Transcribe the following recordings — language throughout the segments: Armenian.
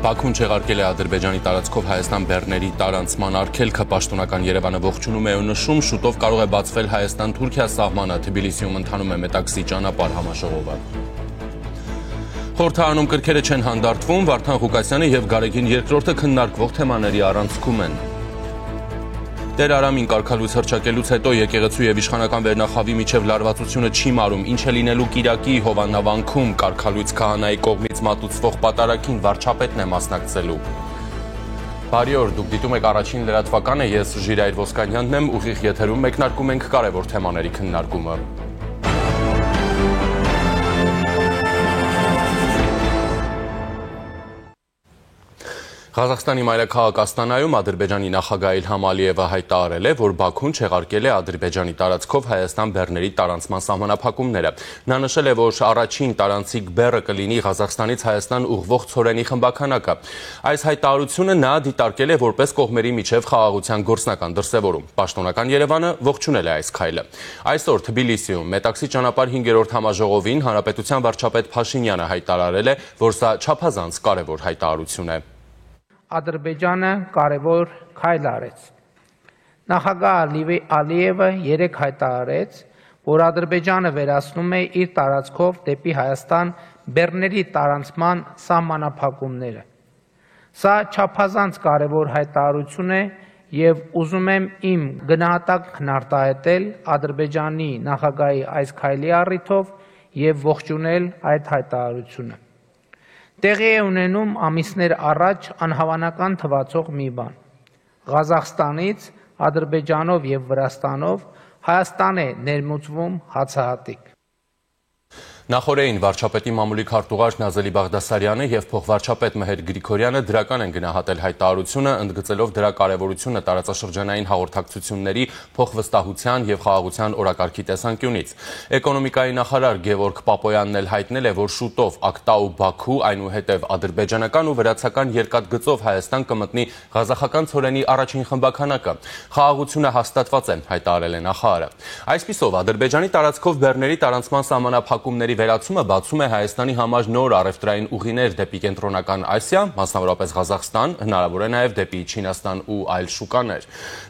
Բաքուն չեղարկել է Ադրբեջանի տարածքով Հայաստան բեռների տարանցման արգելքը, պաշտոնական Երևանը ողջունում է ու նշում, շուտով կարող է բացվել Հայաստան-Թուրքիա սահմանը, Թբիլիսիում ընթանում է Մետաքսի ճանապարհ համաժողովը։ Խորհրդարանում կրքերը չեն հանդարտվում, Վարդան Ղուկասյանը եւ Գարեգին II քննարկվող թեմաների առանցքում են։ Տեր Արամին կարգալույս հռչակելուց հետո եկեղեցու եւ իշխանական վերնախավի միջև լարվածությունը չի մարում, ինչ է լինելու Կիրակի Հովաննավանքում կարգալույց քահանայի կողմից մատուցվող պատարագին վարչապետն է մասնակցելու։ Բարի օր, դուք դիտում եք առաջին լրատվականը, ես Ժիրայր Ոսկանյանն եմ, ուղիղ եթերում մեկնարկում ենք կարևոր թեմաների քննարկումը։ Ղազախստանի մայրաքաղաք Աստանայում Ադրբեջանի նախագահ Իլհամ Ալիևը հայտարարել է, որ Բաքուն չեղարկել է Ադրբեջանի տարածքով Հայաստան բեռների տարանցման սահմանափակումները։ Նա նշել է, որ առաջին տարանցիկ բեռը կլինի Ղազախստանից Հայաստան ուղղվող ցորենի խմբաքանակը։ Այս հայտարարությունը նա դիտարկել է որպես կողմերի միջև խաղաղության գործնական դրսևորում։ Պաշտոնական Երևանը ողջունել է այս քայլը։ Այսօր Թբիլիսիում Մետաքսի ճանապարհ 5-րդ համաժողովին Հանրապետության վարչապետ Փաշինյանը հայտարարել է, որ սա չափազանց կարևոր հայտարարություն է։ Ադրբեջանը կարևոր քայլ արեց։ Նախագահ Ալիևը երեկ հայտարարեց, որ Ադրբեջանը վերացնում է իր տարածքով դեպի Հայաստան բեռների տարանցման սահմանափակումները։ Սա չափազանց կարևոր հայտարարություն է եւ ուզում եմ իմ գնահատակն արտահայտել Ադրբեջանի նախագահի այս քայլի առիթով եւ ողջունել այդ հայտարարությունը։ Տեղի է ունենում ամիսներ առաջ անհավանական թվացող մի բան։ Ղազախստանից, Ադրբեջանով եւ Վրաստանով Հայաստան է ներմուծվում հացահատիկ։ Նախորդին վարչապետի մամուլի քարտուղար Նազելի Բաղդասարյանը եւ փոխվարչապետ Մեհեր Գրիգորյանը դրական են գնահատել հայտարարությունը, ընդգծելով դրա կարեւորությունը տարածաշրջանային հաղորդակցությունների, փոխվստահության եւ խաղաղության օրակարգի տեսանկյունից։ Էկոնոմիկայի նախարար Գևորգ Պապոյանն էլ հայտնել է, որ շուտով Ակտա ու Բաքու, այնուհետև ադրբեջանական ու վրացական երկաթգծով Հայաստան կմտնի ղազախական ցորենի առաջին խմբաքանակը։ Խաղաղությունը հաստատված է, հայտարարել է նախարարը։ Այսպիսով Ադրբեջանի տարածքով բեռների տարանցման սահմանափակումների վերացումը բացում է Հայաստանի համար նոր առևտրային ուղիներ դեպի կենտրոնական Ասիա, մասնավորապես Ղազախստան, հնարավոր է նաև դեպի Չինաստան ու այլ շուկաներ։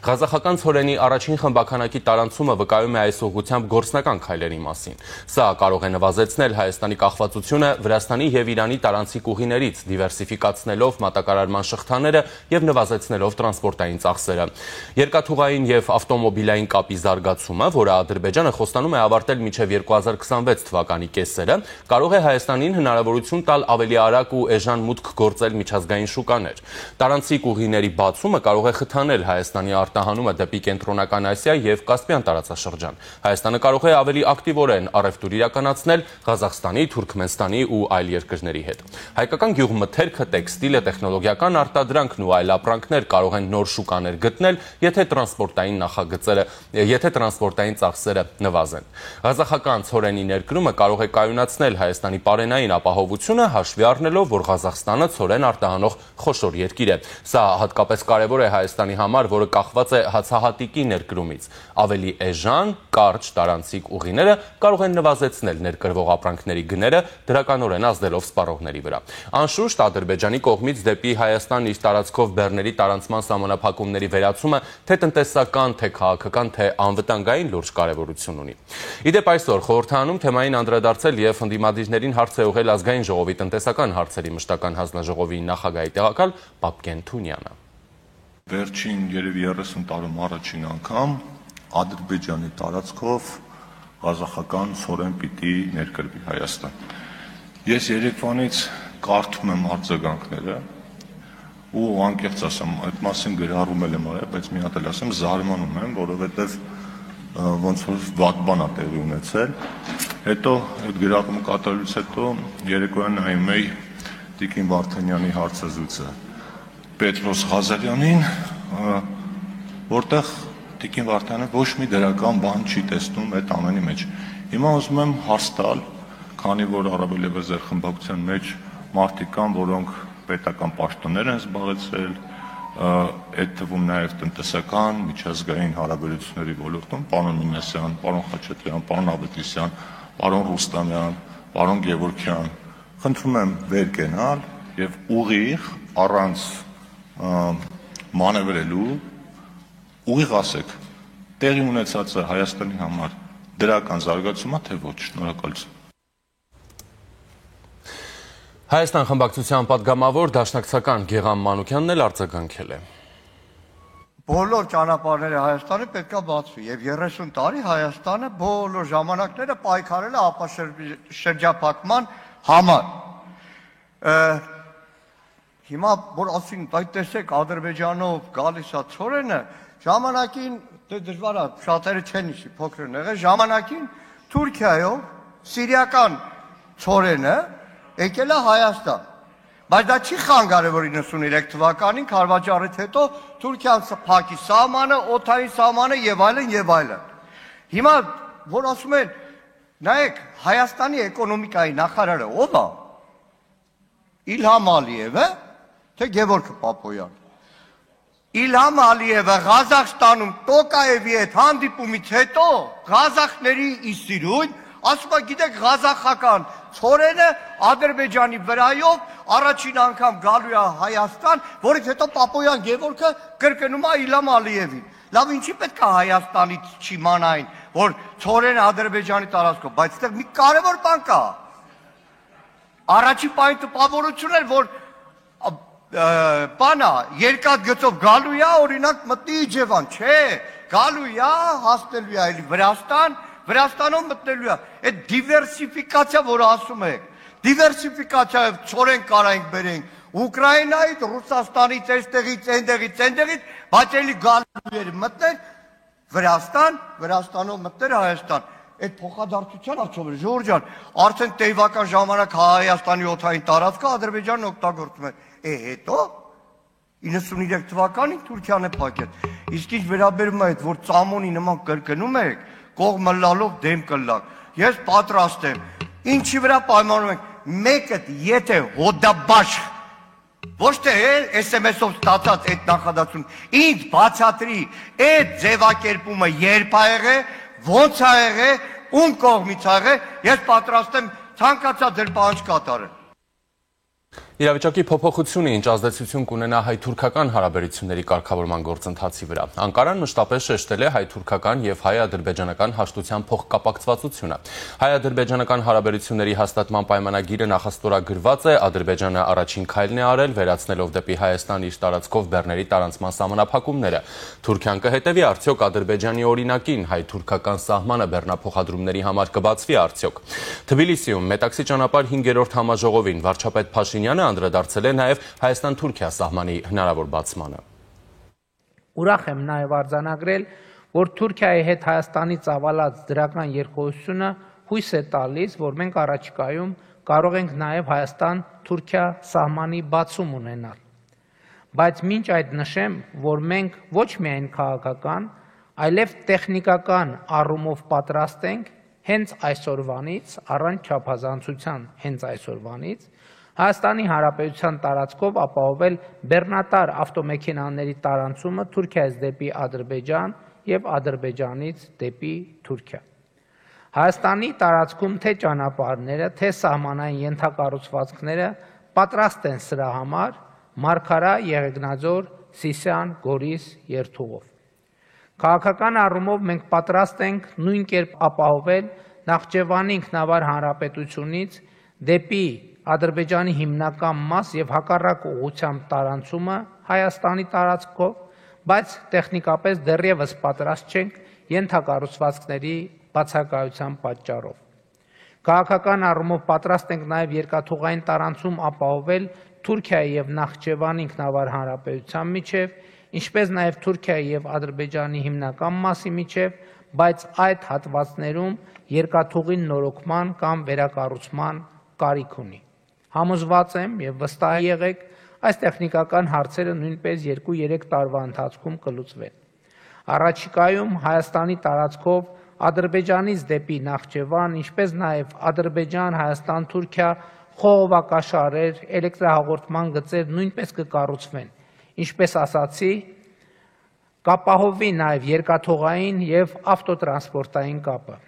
Ղազախական ցորենի առաջին խմբաքանակի տարանցումը վկայում է այս ուղղությամբ գործնական քայլերի մասին։ Սա կարող է նվազեցնել Հայաստանի կախվածությունը Վրաստանի եւ Իրանի տարանցիկ ուղիներից, դիվերսիֆիկացնելով մատակարարման շղթաները եւ նվազեցնելով տրանսպորտային ծախսերը։ Երկաթուղային եւ ավտոմոբիլային կապի զարգացումը, որը Ադրբեջանը խոստանում է ավարտել մինչեւ 2026 թվականի կեսերը, կարող է Հայաստանին հնարավորություն տալ ավելի արագ ու էժան մուտք գործել միջազգային շուկաներ։ Տարանցիկ ուղիների բացումը կարող է խթանել Հայաստանի արտահանումը դեպի կենտրոնական Ասիա եւ Կասպիան տարածաշրջան։ Հայաստանը կարող է ավելի ակտիվորեն առևտուր իրականացնել Ղազախստանի, Թուրքմենստանի ու այլ երկրների հետ։ Հայկական գյուղմթերքը, տեքստիլը, տեխնոլոգիական արտադրանքն ու այլ ապրանքներ կարող են նոր շուկաներ գտնել, եթե տրանսպորտային ծախսերը նվազեն։ Ղազախական ցորենի ներկրումը կարող է կայունացնել Հայաստանի պարենային ապահովությունը, հաշվի առնելով, որ Ղազախստանը ցորեն արտահանող խոշոր երկիր է։ Սա հատկապես կարևոր է Հայաստանի համար, որը կախված է հացահատիկի ներկրումից։ Ավելի էժան, կարճ տարանցիկ ուղիները կարող են նվազեցնել ներկրվող ապրանքների գները, դրականորեն ազդելով սպառողների վրա։ Անշուշտ Ադրբեջանի կողմից դեպի Հայաստան իր տարածքով բեռների տարանցման սահմանափակումների վերացումը թե տնտեսական, թե քաղաքական, թե անվտանգային լուրջ կարևորություն ունի։ Իդեպ այսօր խորհրդարանում թեմային անդրադարձել եւ ընդդիմադիրներին հարց է ուղղել ազգային ժողովի տնտեսական հարցերի մշտական հանձնաժողովի նախագահի տեղակալ Պապկեն Թունյանը։ Վերջին երևի 30 տարում առաջին անգամ Ադրբեջանի տարածքով ղազախական ցորեն պիտի ներկրվի Հայաստան։ Ես երեկվանից կարդում եմ արձագանքները ու անկեղծ ասեմ, այդ մասին գրառում եմ արել, բայց մի հատ էլ ասեմ, զարմանում եմ, որովհետեւ ոնց որ վատ բան է տեղի ունեցել։ Հետո այդ գրառումը կատարելուց հետո երեկոյան նայում էի Տիկին Վարդանյանի հարցազրույցը Պետրոս Ղազարյանին, որտեղ Տիկին Վարդանը ոչ մի դրական բան չի տեսնում այդ ամենի մեջ։ Հիմա ուզում եմ հարց տալ, քանի որ առավելևս ձեր խմբակցության մեջ մարդիկ կան, որոնք պետական պաշտոններ են զբաղեցրել, այդ թվում նաև տնտեսական, միջազգային հարաբերությունների ոլորտում, պարոն Մինասյան, պարոն Խաչատրյան, պարոն Ավետիսյան, պարոն Ռուստամյան, պարոն Գևորգյան, խնդրում եմ վեր կենալ եւ ուղիղ առանց մանևրելու ուղիղ ասեք, տեղի ունեցածը Հայաստանի համար դրական զարգացում է, թե ոչ, շնորհակալություն։ Հայաստան խմբակցության պատգամավոր դաշնակցական Գեղամ Մանուկյանն էլ արձագանքել է։ Բոլոր ճանապարհները Հայաստանի պետք է բացվի եւ 30 տարի Հայաստանը բոլոր ժամանակները պայքարել է ապաշրջափակման համար։ Հիմա որ ասին, այդ տեսեք Ադրբեջանով գալիս է ցորենը, ժամանակին դե դժվար է, շատերը չեն իշի, փոքր են եղել, ժամանակին Թուրքիայով սիրիական ցորենը եկել է Հայաստան։ Բայց դա չի խանգարել, որ 93 թվականին Քարվաճարից հետո Թուրքիան փակի սահմանը, օդային սահմանը եւ այլն եւ այլն։ Հիմա որ ասում են, նայեք, Հայաստանի էկոնոմիկայի նախարարը ով է։ Իլհամ Ալիևը, թե Գևորգ Պապոյան։ Իլհամ Ալիևը Ղազախստանում Տոկաևի հետ հանդիպումից հետո ղազախների իսիրույն ասում է, գիտեք, ղազախական ցորենը Ադրբեջանի վրայով առաջին անգամ գալու է Հայաստան, որից հետո Պապոյան Գևորգը կրկնում է Իլհամ Ալիևին։ Լավ, ինչի պետք է Հայաստանից չիմանային, որ ցորենը Ադրբեջանի տարածքով, բայց այդտեղ մի կարևոր բան կա։ Առաջին պահին տպավորություն էր, որ բանա երկաթ գծով գալու է, օրինակ մտնի Իջևան, չէ, գալու է, հասնելու է այլ Վրաստան, Վրաստանով մտնելու է։ Այդ դիվերսիֆիկացիա, որ ասում եք, դիվերսիֆիկացիայով ցորեն կարայինք բերենք Ուկրաինայից, Ռուսաստանից, այստեղից, բայց էլի գալու էր մտներ Վրաստան, Վրաստանով մտներ Հայաստան։ Այդ փոխադարձության արդյոք Ժորժ ջան, արդեն տեյվական ժամանակ Հայաստանի օդային տարածքը Ադրբեջանն օգտագործում է։ Հետո 93 թվականին Թուրքիան է փակել։ Իսկ ինչ վերաբերում է այդ, որ ծամոնի նման կրկնում եք, կողմը լալով դեմ կլակ։ Ես պատրաստ եմ։ Ինչի վրա պայմանում ենք, մեկը եթե հոդաբաշխ, ոչ թե SMS-ով ստացած այդ նախադասություն, ինձ բացատրի, այդ ձևակերպումը երբ ա եղել, ոնց ա եղել, ում կողմից ա եղել, ես պատրաստ եմ ցանկացած ձեր պահանջ կատարել։ Իրավիճակի փոփոխությունը ինչ ազդեցություն կունենա հայ-թուրքական հարաբերությունների կարգավորման գործընթացի վրա։ Անկարան մշտապես շեշտել է հայ-թուրքական եւ հայ-ադրբեջանական հաշտության փոխկապակցվածությունը։ Հայ-ադրբեջանական հարաբերությունների հաստատման պայմանագիրը նախաստորագրված է, Ադրբեջանը առաջին քայլն է արել, վերացնելով դեպի Հայաստան իր տարածքով բեռների տարանցման սահմանափակումները։ Թուրքիան կհետևի արդյոք Ադրբեջանի օրինակին, հայ-թուրքական սահմանը բեռնափոխադրումների համար կբացվի արդյոք։ Թբիլիսիում Մետաքսի ճանապարհ 5-րդ համաժողովին վարչապետ Փաշինյանը անդրադարձել է նաև Հայաստան-Թուրքիա սահմանի հնարավոր բացմանը։ Ուրախ եմ նաև արձանագրել, որ Թուրքիայի հետ Հայաստանի ծավալած դրական երկխոսությունը հույս է տալիս, որ մենք առաջիկայում կարող ենք նաև Հայաստան-Թուրքիա սահմանի բացում ունենալ։ Բայց մինչ այդ նշեմ, որ մենք ոչ միայն քաղաքական, այլև տեխնիկական առումով պատրաստ ենք հենց այսօրվանից, առանց չափազանցության հենց այսօրվանից, Հայաստանի Հանրապետության տարածքով ապահովել բեռնատար ավտոմեքենաների տարանցումը Թուրքիայից դեպի Ադրբեջան եւ Ադրբեջանից դեպի Թուրքիա։ Հայաստանի տարածքում թե ճանապարհները, թե սահմանային ենթակառուցվածքները պատրաստ են սրա համար Մարգարա, Եղեգնաձոր, Սիսիան, Գորիս երթուղով։ Քաղաքական առումով մենք պատրաստ ենք նույն կերպ ապահովել Նախճեվանի ինքնավար հանրապետությունից դեպի Ադրբեջանի հիմնական մաս եւ հակառակ ուղղությամբ տարանցումը Հայաստանի տարածքով, բայց տեխնիկապես դեռևս պատրաստ չենք ենթակառուցվածքների բացակայության պատճառով։ Քաղաքական առումով պատրաստ ենք նաեւ երկաթուղային տարանցում ապահովել Թուրքիայի եւ Նախճեվանի ինքնավար հանրապետության միջև, ինչպես նաեւ Թուրքիայի եւ Ադրբեջանի հիմնական մասի միջև, բայց այդ հատվածներում երկաթուղին նորոգման կամ վերակառուցման կարիք ունի։ Համոզված եմ եւ վստահ եղեք, այս տեխնիկական հարցերը նույնպես 2-3 տարվա ընթացքում կլուծվեն։ Առաջիկայում Հայաստանի տարածքով Ադրբեջանից դեպի Նախճեվան, ինչպես նաեւ Ադրբեջան-Հայաստան-Թուրքիա խողովակաշարեր, էլեկտրահաղորդման գծեր նույնպես կկառուցվեն։ Ինչպես ասացի, կապահովվի նաեւ երկաթուղային եւ ավտոտրանսպորտային կապը։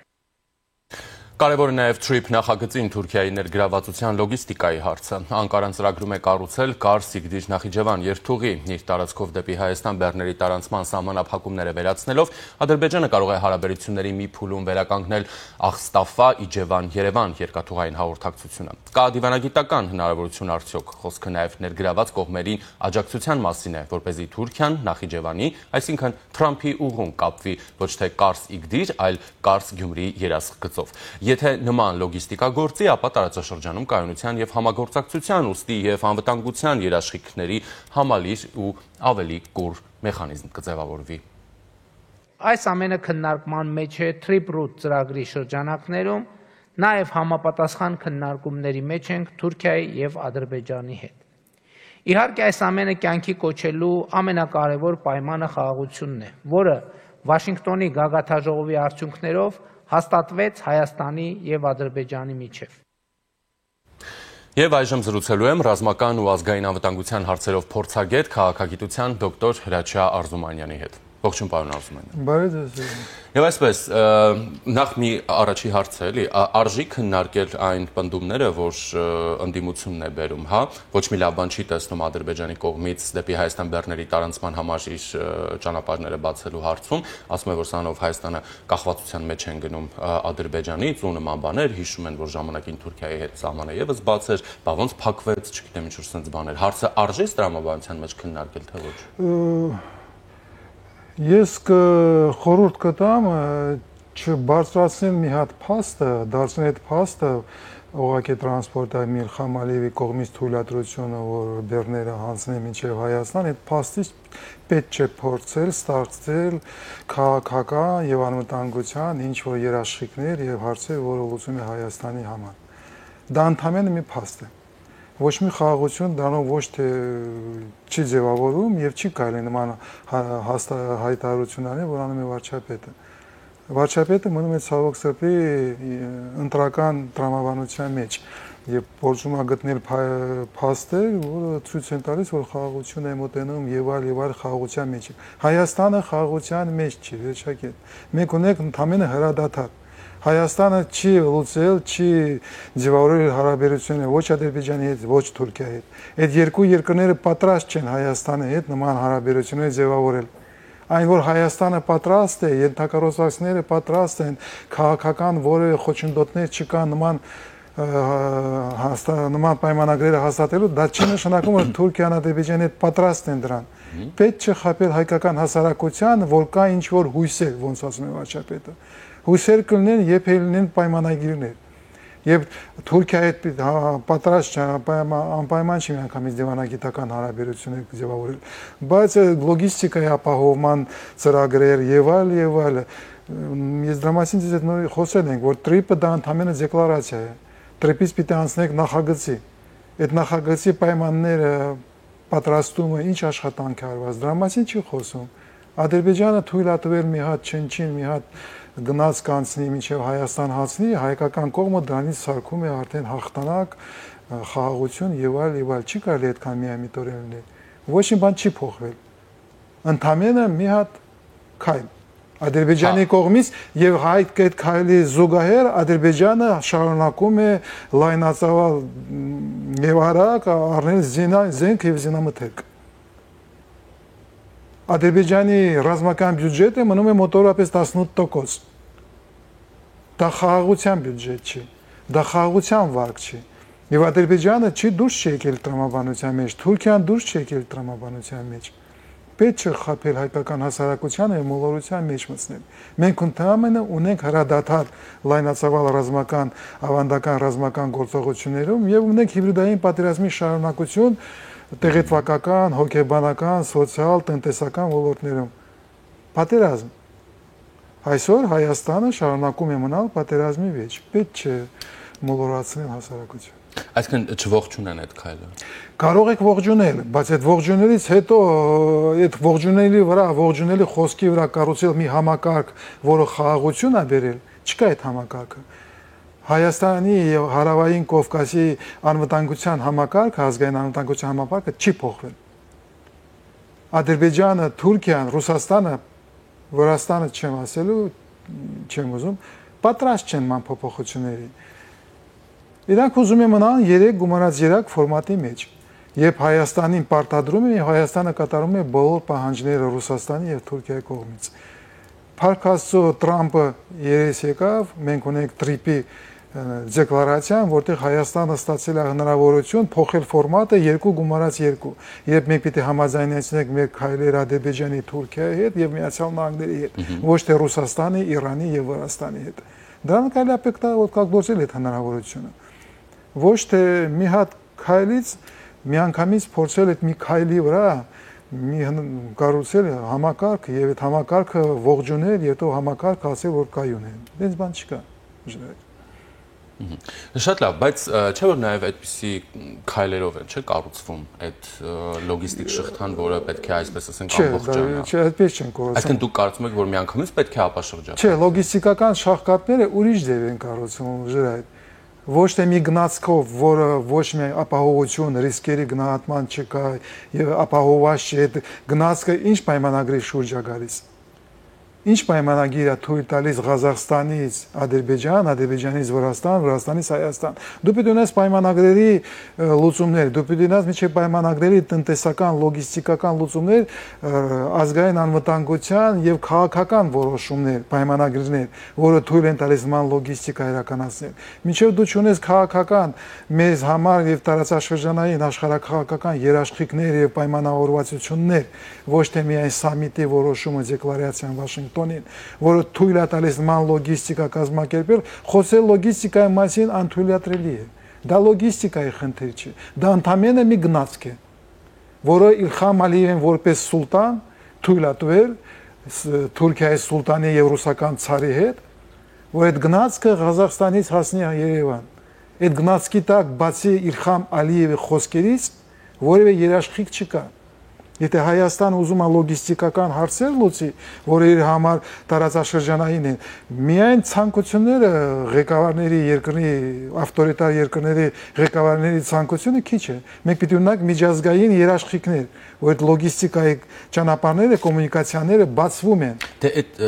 Կարևոր է նաև TRIP նախագծին Թուրքիայի ներգրավվածության լոգիստիկայի հարցը։ Անկարան ծրագրում է կառուցել Կարս-Իգդիր Նախիջևան երթուղի։ Իր տարածքով դեպի Հայաստան բեռների տարանցման սահմանափակումները վերացնելով, Ադրբեջանը կարող է հարաբերությունների մի փուլում վերականգնել Ախստաֆա, Իջևան, Երևան երկաթուղային հաղորդակցությունը։ Կա դիվանագիտական հնարավորություն արդյոք, խոսքը նաև ներգրաված կողմերի աջակցության մասին է, որպեսզի Թուրքիան Նախիջևանի, այսինքն Թրամփի ուղուն կապվի ոչ թե Կարս-Իգդիր, այլ Կարս-Գյումրի երասխգծով։ Եթե նման լոգիստիկա գործի, ապա տարածաշրջանում կայունության եւ համագործակցության, ուստի եւ անվտանգության երաշխիքների համալիր ու ավելի կուր մեխանիզմ կձևավորվի։ Այս ամենը քննարկման մեջ է TRIP-ROOT ծրագրի շրջանակներում, նաեւ համապատասխան քննարկումների մեջ ենք Թուրքիայի եւ Ադրբեջանի հետ։ Իհարկե այս ամենը կյանքի կոչելու ամենակարևոր պայմանը խաղաղությունն է, որը Վաշինգտոնի գագաթաժողովի արդյունքներով հաստատվեց Հայաստանի եւ Ադրբեջանի միջև։ Եվ այժմ զրուցելու եմ ռազմական ու ազգային անվտանգության հարցերով փորձագետ, քաղաքագիտության դոկտոր Հրաչյա Արզումանյանի հետ։ Ողջույն, պարոն Արզումանյան։ Բարև ձեզ։ Եվ այսպես, նախ մի առաջի հարց է, էլի, արժի քննարկել այն պնդումները, որ ընդդիմությունն է բերում, հա, ոչ մի լավ բան չի տեսնում Ադրբեջանի կողմից դեպի Հայաստան բեռների տարանցման համար իր ճանապարհները բացելու հարցում, ասում է, որ սրանով Հայաստանը կախվածության մեջ են գնում Ադրբեջանից ու նման բաներ, հիշում են, որ ժամանակին Թուրքիայի հետ սահմանը եւս բաց էր, բա ոնց փակվեց, չգիտեմ ինչ որ sense բաներ։ Հարցը արժի տրամաբանության մեջ քննարկել, թե ոչ։ Ես խորհուրդ կտամ չբարձրացնել մի հատ փաստը, դարձնել այդ փաստը ուղղակի տրանսպորտային Միլխամ Ալիևի կողմից թույլատրությունը, որ բեռները հանձնեն մինչև Հայաստան, այդ փաստից պետք չէ փորձել ստեղծել քաղաքական եւ անվտանգության ինչ որ երաշխիքներ եւ հարցեր, որը ուղղում է Հայաստանի համար։ Դա ընդհանրապես մի փաստ է։ Ոչ մի խաղաղություն դրանով ոչ թե չի ձևավորում եւ չի կարելի նման հայտարարություն անել, որ անում է վարչապետը։ Վարչապետը մնում է ցավոք սրտի ընտրական տրամաբանության մեջ եւ փորձում է գտնել փաստեր, որը ցույց են տալիս, որ խաղաղություն է մոտենում եւ այլ խաղաղության մեջ։ Հայաստանը խաղաղության մեջ չի, վերջակետ։ Մենք ունենք ընդամենը հրադադար։ Հայաստանը չի լուծել, չի ձևավորել հարաբերությունները ոչ Ադրբեջանի հետ, ոչ Թուրքիայի հետ։ Այդ երկու երկրները պատրաստ չեն Հայաստանի հետ նման հարաբերություններ ձևավորել։ Այն որ Հայաստանը պատրաստ է, ենթակառուցվածքները պատրաստ են, քաղաքական որևէ խոչընդոտներ չկան նման պայմանագրերը հաստատելու, դա չի նշանակում, որ Թուրքիան Ադրբեջանի հետ պատրաստ են դրան։ Պետք չէ խաբել հայկական հասարակության, որ կա ինչ որ հույսեր, ոնց ասում է վարչապետը։ Հույսեր կլինեն, երբ լինեն պայմանագիրներ։ Եվ Թուրքիայի հետ պատրաստ անպայման չի միանգամից դիվանագիտական հարաբերություններ ձևավորել, բայց լոգիստիկայի ապահովման ծրագրեր եւ այլ։ Ես դրա մասին ձեզ հետ նոր խոսել ենք, որ TRIP-ը դա ընդհանրապես դեկլարացիա է։ TRIP-ից պիտի անցնենք նախագծի։ Այդ նախագծի պայմանները պատրաստումը ինչ աշխատանք է արված, դրա մասին չի խոսում։ Ադրբեջանը թույլատրել մի հատ չնչին, մի հատ գնաց կանցնի մինչև Հայաստան հասնի, հայկական կողմը դրանից սարքում է արդեն հաղթանակ, խաղաղություն եւ այլ, չի կարելի այդքան միամիտորեն լինել։ Ոչ մի բան չի փոխվել։ Ընդամենը մի հատ քայլ Ադրբեջանի կողմից եւ այդ քայլի զուգահեռ Ադրբեջանը շարունակում է լայնածավալ եւ արագ առնել զենք եւ զինամթերք։ Ադրբեջանի ռազմական բյուջետը մնում է մոտավորապես 18%։ Դա խաղաղության բյուջետ չի, դա խաղաղության վարկ չի։ Եվ Ադրբեջանը չի դուրս եկել տրամաբանության մեջ, Թուրքիան դուրս չի եկել տրամաբանության մեջ։ Պետք չէ խաբել հայկական հասարակությանը եւ մոլորության մեջ մտցնել։ Մենք ընդհանրապես ունենք հրադադար լայնածավալ ռազմական, ավանդական ռազմական գործողություններում եւ ունենք հիբրիդային պատերազմի շարունակություն տեղեկատվական, հոգեբանական, սոցիալ, տնտեսական ոլորտներում։ Պատերազմ։ Այսօր Հայաստանը շարունակում է մնալ պատերազմի մեջ։ Պետք չէ մոլորացնել հասարակությունը։ Այսինքն չողջունեն այդ քայլը։ Կարող եք ողջունել, բայց այդ ողջունելից հետո այդ ողջունելի վրա, ողջունելի խոսքի վրա կառուցել մի համակարգ, որը խաղաղություն է բերել, չկա այդ համակարգը։ Հայաստանի եւ Հարավային Կովկասի անվտանգության համակարգը, ազգային անվտանգության համակարգը չի փոխվել։ Ադրբեջանը, Թուրքիան, Ռուսաստանը, Վրաստանը չեմ ասելու, չեմ ուզում, պատրաստ չեն ման փոփոխությունների։ Իրանք ուզում են մնան 3 գումարած 3 ֆորմատի մեջ։ Երբ Հայաստանին պարտադրում են, Հայաստանը կատարում է բոլոր պահանջները Ռուսաստանի եւ Թուրքիայի կողմից։ Փառք Աստծո Տրամպը երես եկավ, մենք ունենք տրիպի դեկլարացիան, որտեղ Հայաստանը ստացել է հնարավորություն փոխել ֆորմատը 2 գումարած 2։ Երբ մենք պիտի համաձայնեցնենք մեր քայլերը Ադրբեջանի, Թուրքիայի հետ եւ Միացյալ Նահանգների հետ, ոչ թե Ռուսաստանի, Իրանի եւ Վրաստանի հետ։ Դրան կարելի է օգտագործել այդ հնարավորությունը։ Ոչ թե մի հատ քայլից միանգամից փորձել այդ մի քայլի վրա մի կառուցել համակարգ եւ այդ համակարգը ողջունել, եւ հետո համակարգը ասել որ կայուն է։ Դենց բան չկա։ Շատ լավ, բայց չէ՞ որ նաև այդպիսի քայլերով է, չէ՞ կառուցվում այդ լոգիստիկ շղթան, որը պետք է այսպես ասենք ամբողջանա։ Չէ, այդպես չեն կառուցվում։ Այսինքն դուք կարծում եք, որ միանգամից պետք է ապաշրջել։ Չէ, լոգիստիկական շաղկապները ուրիշ ձև են կառուցվում, ժրայդ։ Ոչ թե մի գնացքով, որը ոչ մի ապահովություն, ռիսկերի գնահատման չկա եւ ապահովված չէ, այդ գնացքը ինչ պայմանագրի շուրջ է գալիս։ Ինչ պայմանագիր է թույլ տալիս Ղազախստանից Ադրբեջան, Ադրբեջանից Վրաստան, Վրաստանից Հայաստան։ Դու պետք է ունես պայմանագրերի լուծումներ, դու պետք է ունես միջև պայմանագրերի տնտեսական, լոգիստիկական լուծումներ, ազգային անվտանգության եւ քաղաքական որոշումներ, պայմանագրեր, որը թույլ են տալիս նման լոգիստիկա իրականացնել։ Միջև դու չունես քաղաքական մեզ համար եւ տարածաշրջանային աշխարհակաղակական երաշխիքներ եւ պայմանավորվածություններ, ոչ թե միայն սամիտի որոշումը դեկլարացիան Վաշինգտոնին, որը թույլ է տալիս նման լոգիստիկա կազմակերպել, խոսել լոգիստիկայի մասին անթույլատրելի է։ Դա լոգիստիկայի խնդիր չէ, դա ընդամենը մի գնացք է, որը Իլխամ Ալիևին որպես սուլտան թույլ է տվել Թուրքիայի սուլտանի եւ ռուսական ցարի հետ, որ այդ գնացքը Ղազախստանից հասնի Երևան։ Այդ գնացքի տակ բացի Իլխամ Ալիևի խոսքերից որևէ երաշխիք չկա։ Եթե Հայաստանը ուզում է լոգիստիկական հարցեր լուծի, որը իր համար տարածաշրջանային է, միայն ցանկությունները ղեկավարների երկրի ավտորիտար երկրների ղեկավարների ցանկությունը քիչ է։ Մենք պիտի ունենանք միջազգային երաշխիքներ, որ այդ լոգիստիկայի ճանապարհները, կոմունիկացիաները բացվում են։ Դե այդ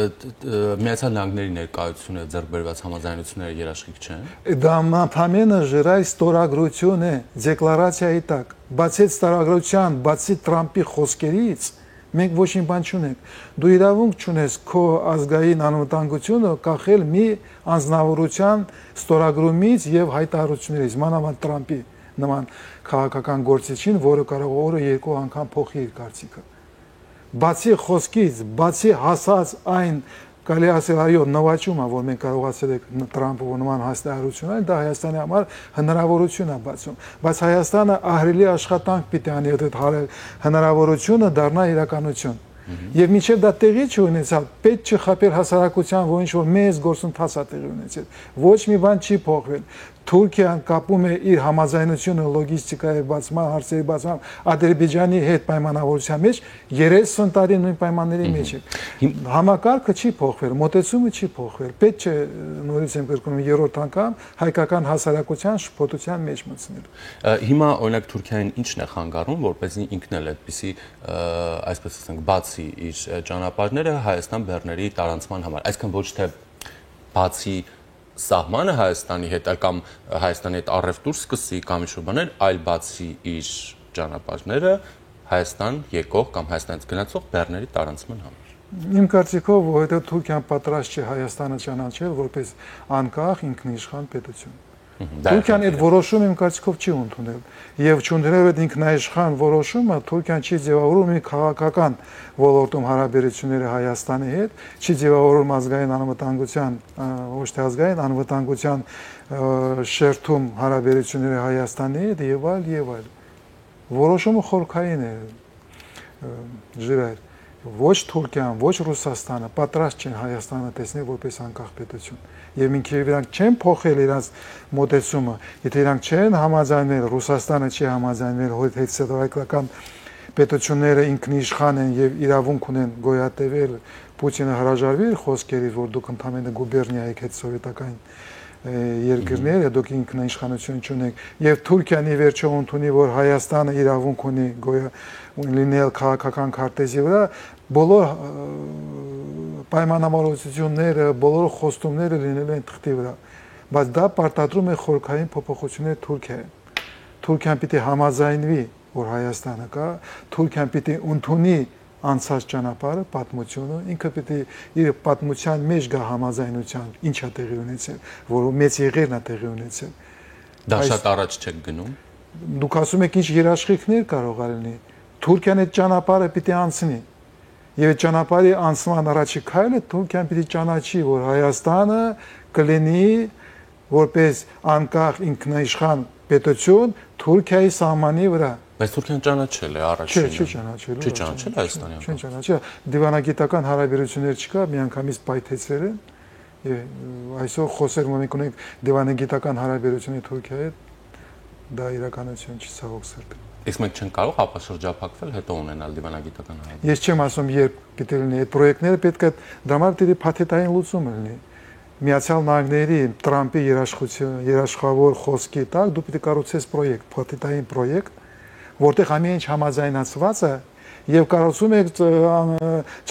Միացյալ Նահանգների ներկայությունը ձեռք բերված համաձայնությունները երաշխիք չեն։ Դա ամենը ժրայ ստորագրություն է, դեկլարացիայի տակ։ Բացի ստորագրության, բացի Տրամպի խոսքերից, մենք ոչ մի բան չունենք։ Դու իրավունք չունես քո ազգային անվտանգությունը կախել մի անձնավորության ստորագրումից եւ հայտարարություններից, մանավանդ Տրամպի նման քաղաքական գործիչին, որը կարող է օրը 2 անգամ փոխի իր կարծիքը։ Բացի խոսքից, բացի հասած այն կարելի ասել այո նվաճում է, որ մենք կարողացել ենք Տրամպը նման հաստատություն դա Հայաստանի համար հնարավորություն է բացում, բայց Հայաստանը ահռելի աշխատանք պիտի անի այդ հնարավորությունը դառնա իրականություն։ Եվ մինչև դա տեղի չունեցավ, պետք չի խփել հասարակության, որ ինչ-որ մեծ գործընթաց է տեղի ունեցել։ Ոչ մի բան չի փոխվել։ Թուրքիան կապում է իր համաձայնությունը լոգիստիկայի բացման, հարցերի բացման Ադրբեջանի հետ պայմանավորության մեջ 30 տարի նույն պայմանների մեջ է։ Համակարգը չի փոխվել, մոտեցումը չի փոխվել։ Պետք չէ նորից եմ կրկնում 3-րդ անգամ հայկական հասարակության շփոթության մեջ մտցնել։ Հիմա օրինակ Թուրքիային ի՞նչն է խանգարում, որպեսզի ինքն էլ այդպիսի այսպես ասենք բացի իր ճանապարհները Հայաստան բեռների տարանցման համար, այսինքն ոչ թե բացի սահմանը Հայաստանի հետ կամ Հայաստանի հետ առևտուր սկսի կամ ինչ-որ բաներ, այլ բացի իր ճանապարհները Հայաստան եկող կամ Հայաստանից գնացող բեռների տարանցման համար։ Իմ կարծիքով, որովհետև Թուրքիան պատրաստ չէ Հայաստանը ճանաչել որպես անկախ ինքնիշխան պետություն։ Թուրքիան այդ որոշումը իմ կարծիքով չի ընդունել եւ չընդունել այդ ինքնաիշխան որոշումը Թուրքիան չի ձևավորում մի քաղաքական ոլորտում հարաբերությունները Հայաստանի հետ, չի ձևավորում ազգային անվտանգության, ոչ թե ազգային անվտանգության շերտում հարաբերությունները Հայաստանի հետ եւ այլ։ Որոշումը խորքային է ժրայր։ Ոչ Թուրքիան, ոչ Ռուսաստանը պատրաստ չեն Հայաստանը տեսնել որպես անկախ պետություն։ Եվ մինչև իրանք չեն փոխել իրենց մոտեցումը, եթե իրանք չեն համաձայնել, Ռուսաստանը չի համաձայնել, որ հետսեդորական պետությունները ինքնիշխան են եւ իրավունք ունեն գոյատևել, Պուտինը հրաժարվի իր խոսքերից, որ դուք ընդամենը գուբերնիա եք հետսովետական երկրները, դուք ինքնիշխանություն չունեք, եւ Թուրքիան ի վերջո ընդունի, որ Հայաստանը իրավունք ունի լինել քաղաքական քարտեզի վրա, բոլոր պայմանավորվածությունները, բոլոր խոստումները լինելու են թղթի վրա, բայց դա պարտադրում է խորքային փոփոխություններ Թուրքիային։ Թուրքիան պիտի համաձայնվի, որ Հայաստանը կա, Թուրքիան պիտի ընդունի անցած ճանապարհը, պատմությունը, ինքը պիտի իր պատմության մեջ գա համաձայնության, ինչա տեղի ունեցել, որ մեծ եղերն է տեղի ունեցել։ Դա շատ առաջ չեք գնում։ Դուք ասում եք ինչ երաշխիքներ կարող է լինի։ Թուրքիան այդ ճանապարհը պիտի անցնի։ Եվ այդ ճանապարհի անցման առաջի քայլը Թուրքիան պիտի ճանաչի, որ Հայաստանը կլինի որպես անկախ ինքնաիշխան պետություն Թուրքիայի սահմանի վրա։ Բայց Թուրքիան ճանաչել է առաջինը։ Չի ճանաչել։ Չի ճանաչել Հայաստանի։ Չի ճանաչել։ Դիվանագիտական հարաբերություններ չկա, միանգամից պայթեցրել են։ Եվ այսօր խոսել մենք ունենք դիվանագիտական հարաբերություններ Թուրքիայի հետ, դա իրականություն չի ցավոք սրտի։ Իսկ մենք չենք կարող ապաշրջափակվել, հետո ունենալ դիվանագիտական հարաբերություն։ Ես չեմ ասում երբ պիտի լինի այդ պրոյեկտները, պետք է դրա համար պիտի փաթեթային լուծում լինի։ Միացյալ Նահանգների Տրամպի երաշխավոր խոսքի տակ դու պիտի կառուցես պրոյեկտ, փաթեթային պրոյեկտ, որտեղ ամեն ինչ համաձայնացված է եւ կառուցում եք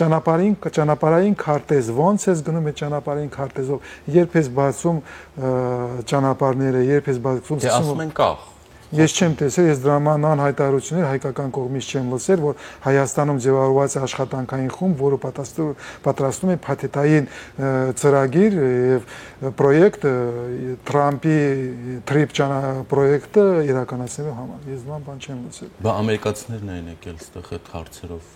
ճանապարհային քարտեզ, ոնց ես գնում այդ ճանապարհային քարտեզով, երբ ես բացում ճանապարհները, երբ ես բացում։ Դե ասում են կա։ Ես չեմ տեսել, ես դրամանան հայտարարություններ հայկական կողմից չեմ լսել, որ Հայաստանում ձևավորված է աշխատանքային խումբ, որը պատրաստում է փաթեթային ծրագիր եւ պրոյեկտ Թրամփի Trip պրոյեկտը իրականացնելու համար։ Ես բան չեմ լսել։ Բա ամերիկացիներն են եկել այստեղ այդ հարցերով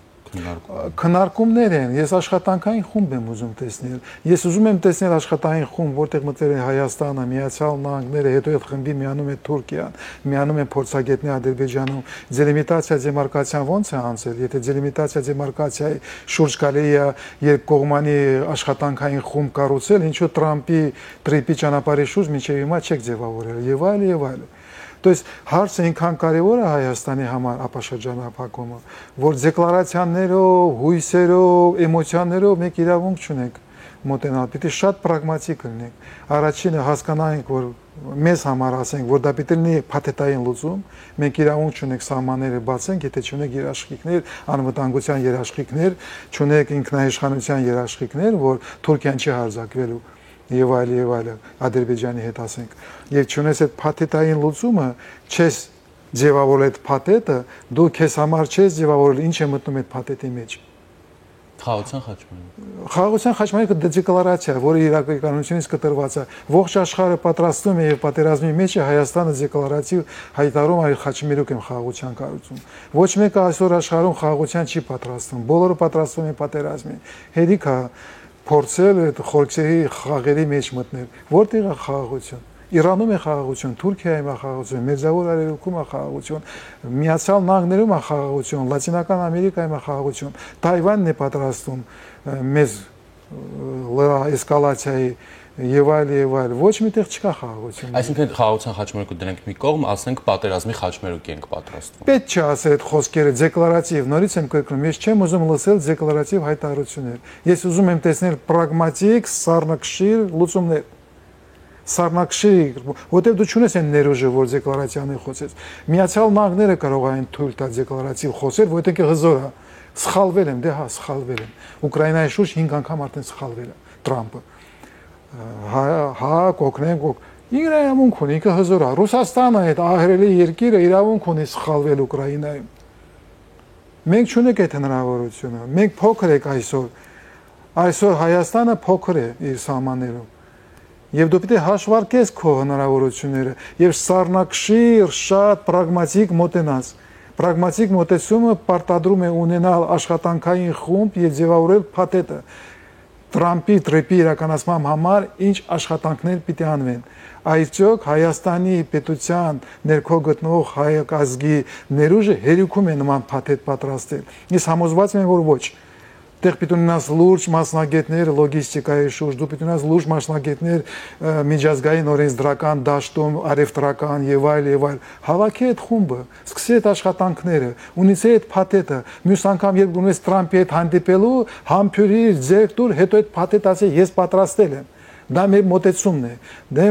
քննարկումներ են։ Ես աշխատանքային խումբ եմ ուզում տեսնել։ Ես ուզում եմ տեսնել աշխատանքային խումբ, որտեղ մտել է Հայաստանը, Միացյալ Նահանգները, հետո այդ խմբի միանում է Թուրքիան, միանում են փորձագետներ Ադրբեջանում։ Դելիմիտացիա դեմարկացիան ո՞նց է անցել։ Եթե դելիմիտացիա դեմարկացիայի շուրջ կարելի է երբ կողմանի աշխատանքային խումբ կառուցել, ինչու Տրամպի Trip-ի ճանապարհի շուրջ մինչև հիմա չեք ձևավորել եւ այլ։ То есть հարցը այնքան կարևոր է Հայաստանի համար ապաշրջանապակումը, որ դեկլարացիաներով, հույսերով, էմոցիաներով մենք իրավունք չունենք մոտենալ, պիտի շատ պրագմատիկ լինենք։ Առաջինը հասկանանք, որ մեզ համար ասենք, որ դա պիտի լինի փաթեթային լուծում, մենք իրավունք չունենք սահմանները բացենք, եթե չունենք երաշխիքներ, անվտանգության երաշխիքներ, չունենք ինքնաիշխանության երաշխիքներ, որ Թուրքիան չի հարձակվելու եւ այլ Ադրբեջանի հետ ասենք եւ չունես այդ փաթեթային լուծումը չես ձևավորել այդ փաթեթը դու քեզ համար չես ձևավորել ինչ է մտնում այդ փաթեթի մեջ խաղաղության խաչմերուկը դեկլարացիա որը իրականությունից կտրված է ողջ աշխարհը պատրաստում է եւ պատերազմի մեջ է Հայաստանը դեկլարատիվ հայտարարում այլ խաչմերուկ եմ խաղաղության կառուցում ոչ մեկը այսօր աշխարհում խաղաղության չի պատրաստվում բոլորը պատրաստվում են պատերազմի հերիք է փորձել այդ խորքերի խաղերի մեջ մտնել որտեղ է խաղաղություն Իրանում է խաղաղություն, Թուրքիայում է խաղաղություն, Մերձավոր Արևելքում է խաղաղություն, Միացյալ Նահանգներում է խաղաղություն, Լատինական Ամերիկայում է խաղաղություն, Թայվանն է պատրաստում մեծ էսկալացիայի եւ այլ, ոչ միտեղ չկա խաղաղություն։ Այսինքն խաղաղության խաչմերուկը դրանք մի կողմ, ասենք պատերազմի խաչմերուկ ենք պատրաստվում։ Պետք չէ ասել այդ խոսքերը դեկլարատիվ, նորից եմ կրկնում, ես չեմ ուզում լսել դեկլարատիվ հայտարարություններ։ Ես ուզում եմ տեսնել պրագմատիկ, սառնակշիռ լուծումներ։ Սառնակշիռ, որտեղ դու չունես այն ներուժը, որ դեկլարացիան խոսեց։ Միացյալ Նահանգները կարող են թույլ տալ դեկլարատիվ խոսել, որտեղ հզոր է։ Սխալվել եմ, դե հա, սխալվել եմ։ Ուկրաինայի շուրջ 5 անգամ արդեն սխալվել է Տրամպը։ Հա, կօգնենք, իրավունք ունի, ինքը հզոր է։ Ռուսաստանը այդ ահռելի երկիրը իրավունք ունի սխալվել Ուկրաինայում։ Մենք չունենք այդ հնարավորությունը։ Մենք փոքր ենք այսօր։ Այսօր Հայաստանը փոքր է իր սահմաններում։ Եվ դու պիտի հաշվարկես քո հնարավորությունները եւ սառնակշիռ, շատ պրագմատիկ մոտենաս։ Պրագմատիկ մոտեցումը պարտադրում է ունենալ աշխատանքային խումբ եւ ձևավորել փաթեթը։ Տրամպի Trip-ի իրականացման համար ինչ աշխատանքներ պիտի անվեն։ Այսօք Հայաստանի պետության ներքո գտնող հայ ազգի ներուժը հերիքում է նման փաթեթ պատրաստել։ Ես համոզված եմ, որ ոչ։ Դեռ պիտի ունենաս լուրջ մասնագետներ լոգիստիկայի շուրջ, դու պիտի ունենաս լուրջ մասնագետներ միջազգային օրենսդրական դաշտում, արևտրական եւ այլ։ Հավաքի այդ խումբը, սկսի այդ աշխատանքները, ունեցի այդ փաթեթը, մյուս անգամ երբ գնես Տրամպի հետ հանդիպելու, համբյուրի ձեռք դուր, հետո այդ փաթեթը ասի ես պատրաստել եմ։ Դա մեր մոտեցումն է։ Դե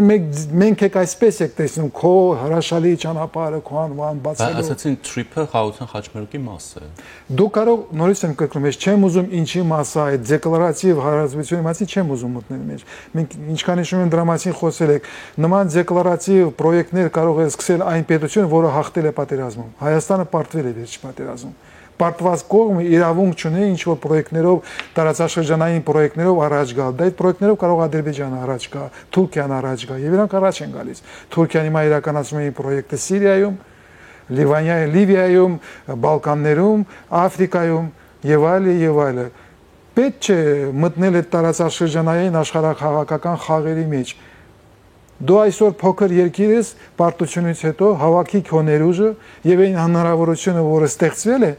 մենք եք այսպես եք տեսնում քո հրաշալի ճանապարհը, քո անվան բացելու։ Ասացին trip-ը խաղաղության խաչմերուկի մաս է։ Դու կարող նորից եմ կրկնում, ես չեմ ուզում ինչի մասը այդ դեկլարատիվ հարաբերությունների մասին չեմ ուզում մտնել մեջ։ Մենք ինչքան հիշում եմ դրա մասին խոսել եք, նման դեկլարատիվ պրոյեկտներ կարող է սկսել այն պետությունը, որը հաղթել է պատերազմում։ Հայաստանը պարտվել է վերջ պատերազմում։ Պարտված կողմը իրավունք չունի ինչ որ պրոյեկտներով, տարածաշրջանային պրոյեկտներով առաջ գալ։ Դա այդ պրոյեկտներով կարող Ադրբեջանը առաջ գա, Թուրքիան առաջ գա, եւ իրանք առաջ են գալիս։ Թուրքիան հիմա իրականացնում է պրոյեկտը Սիրիայում, Լիվիայում, Բալկաններում, Աֆրիկայում եւ այլը։ Պետք չէ մտնել այդ տարածաշրջանային աշխարհաքաղաքական խաղերի մեջ։ Դու այսօր փոքր երկիր ես, պարտությունից հետո հավաքի քո ներուժը եւ այն հնարավորությունը, որը ստեղծվել է,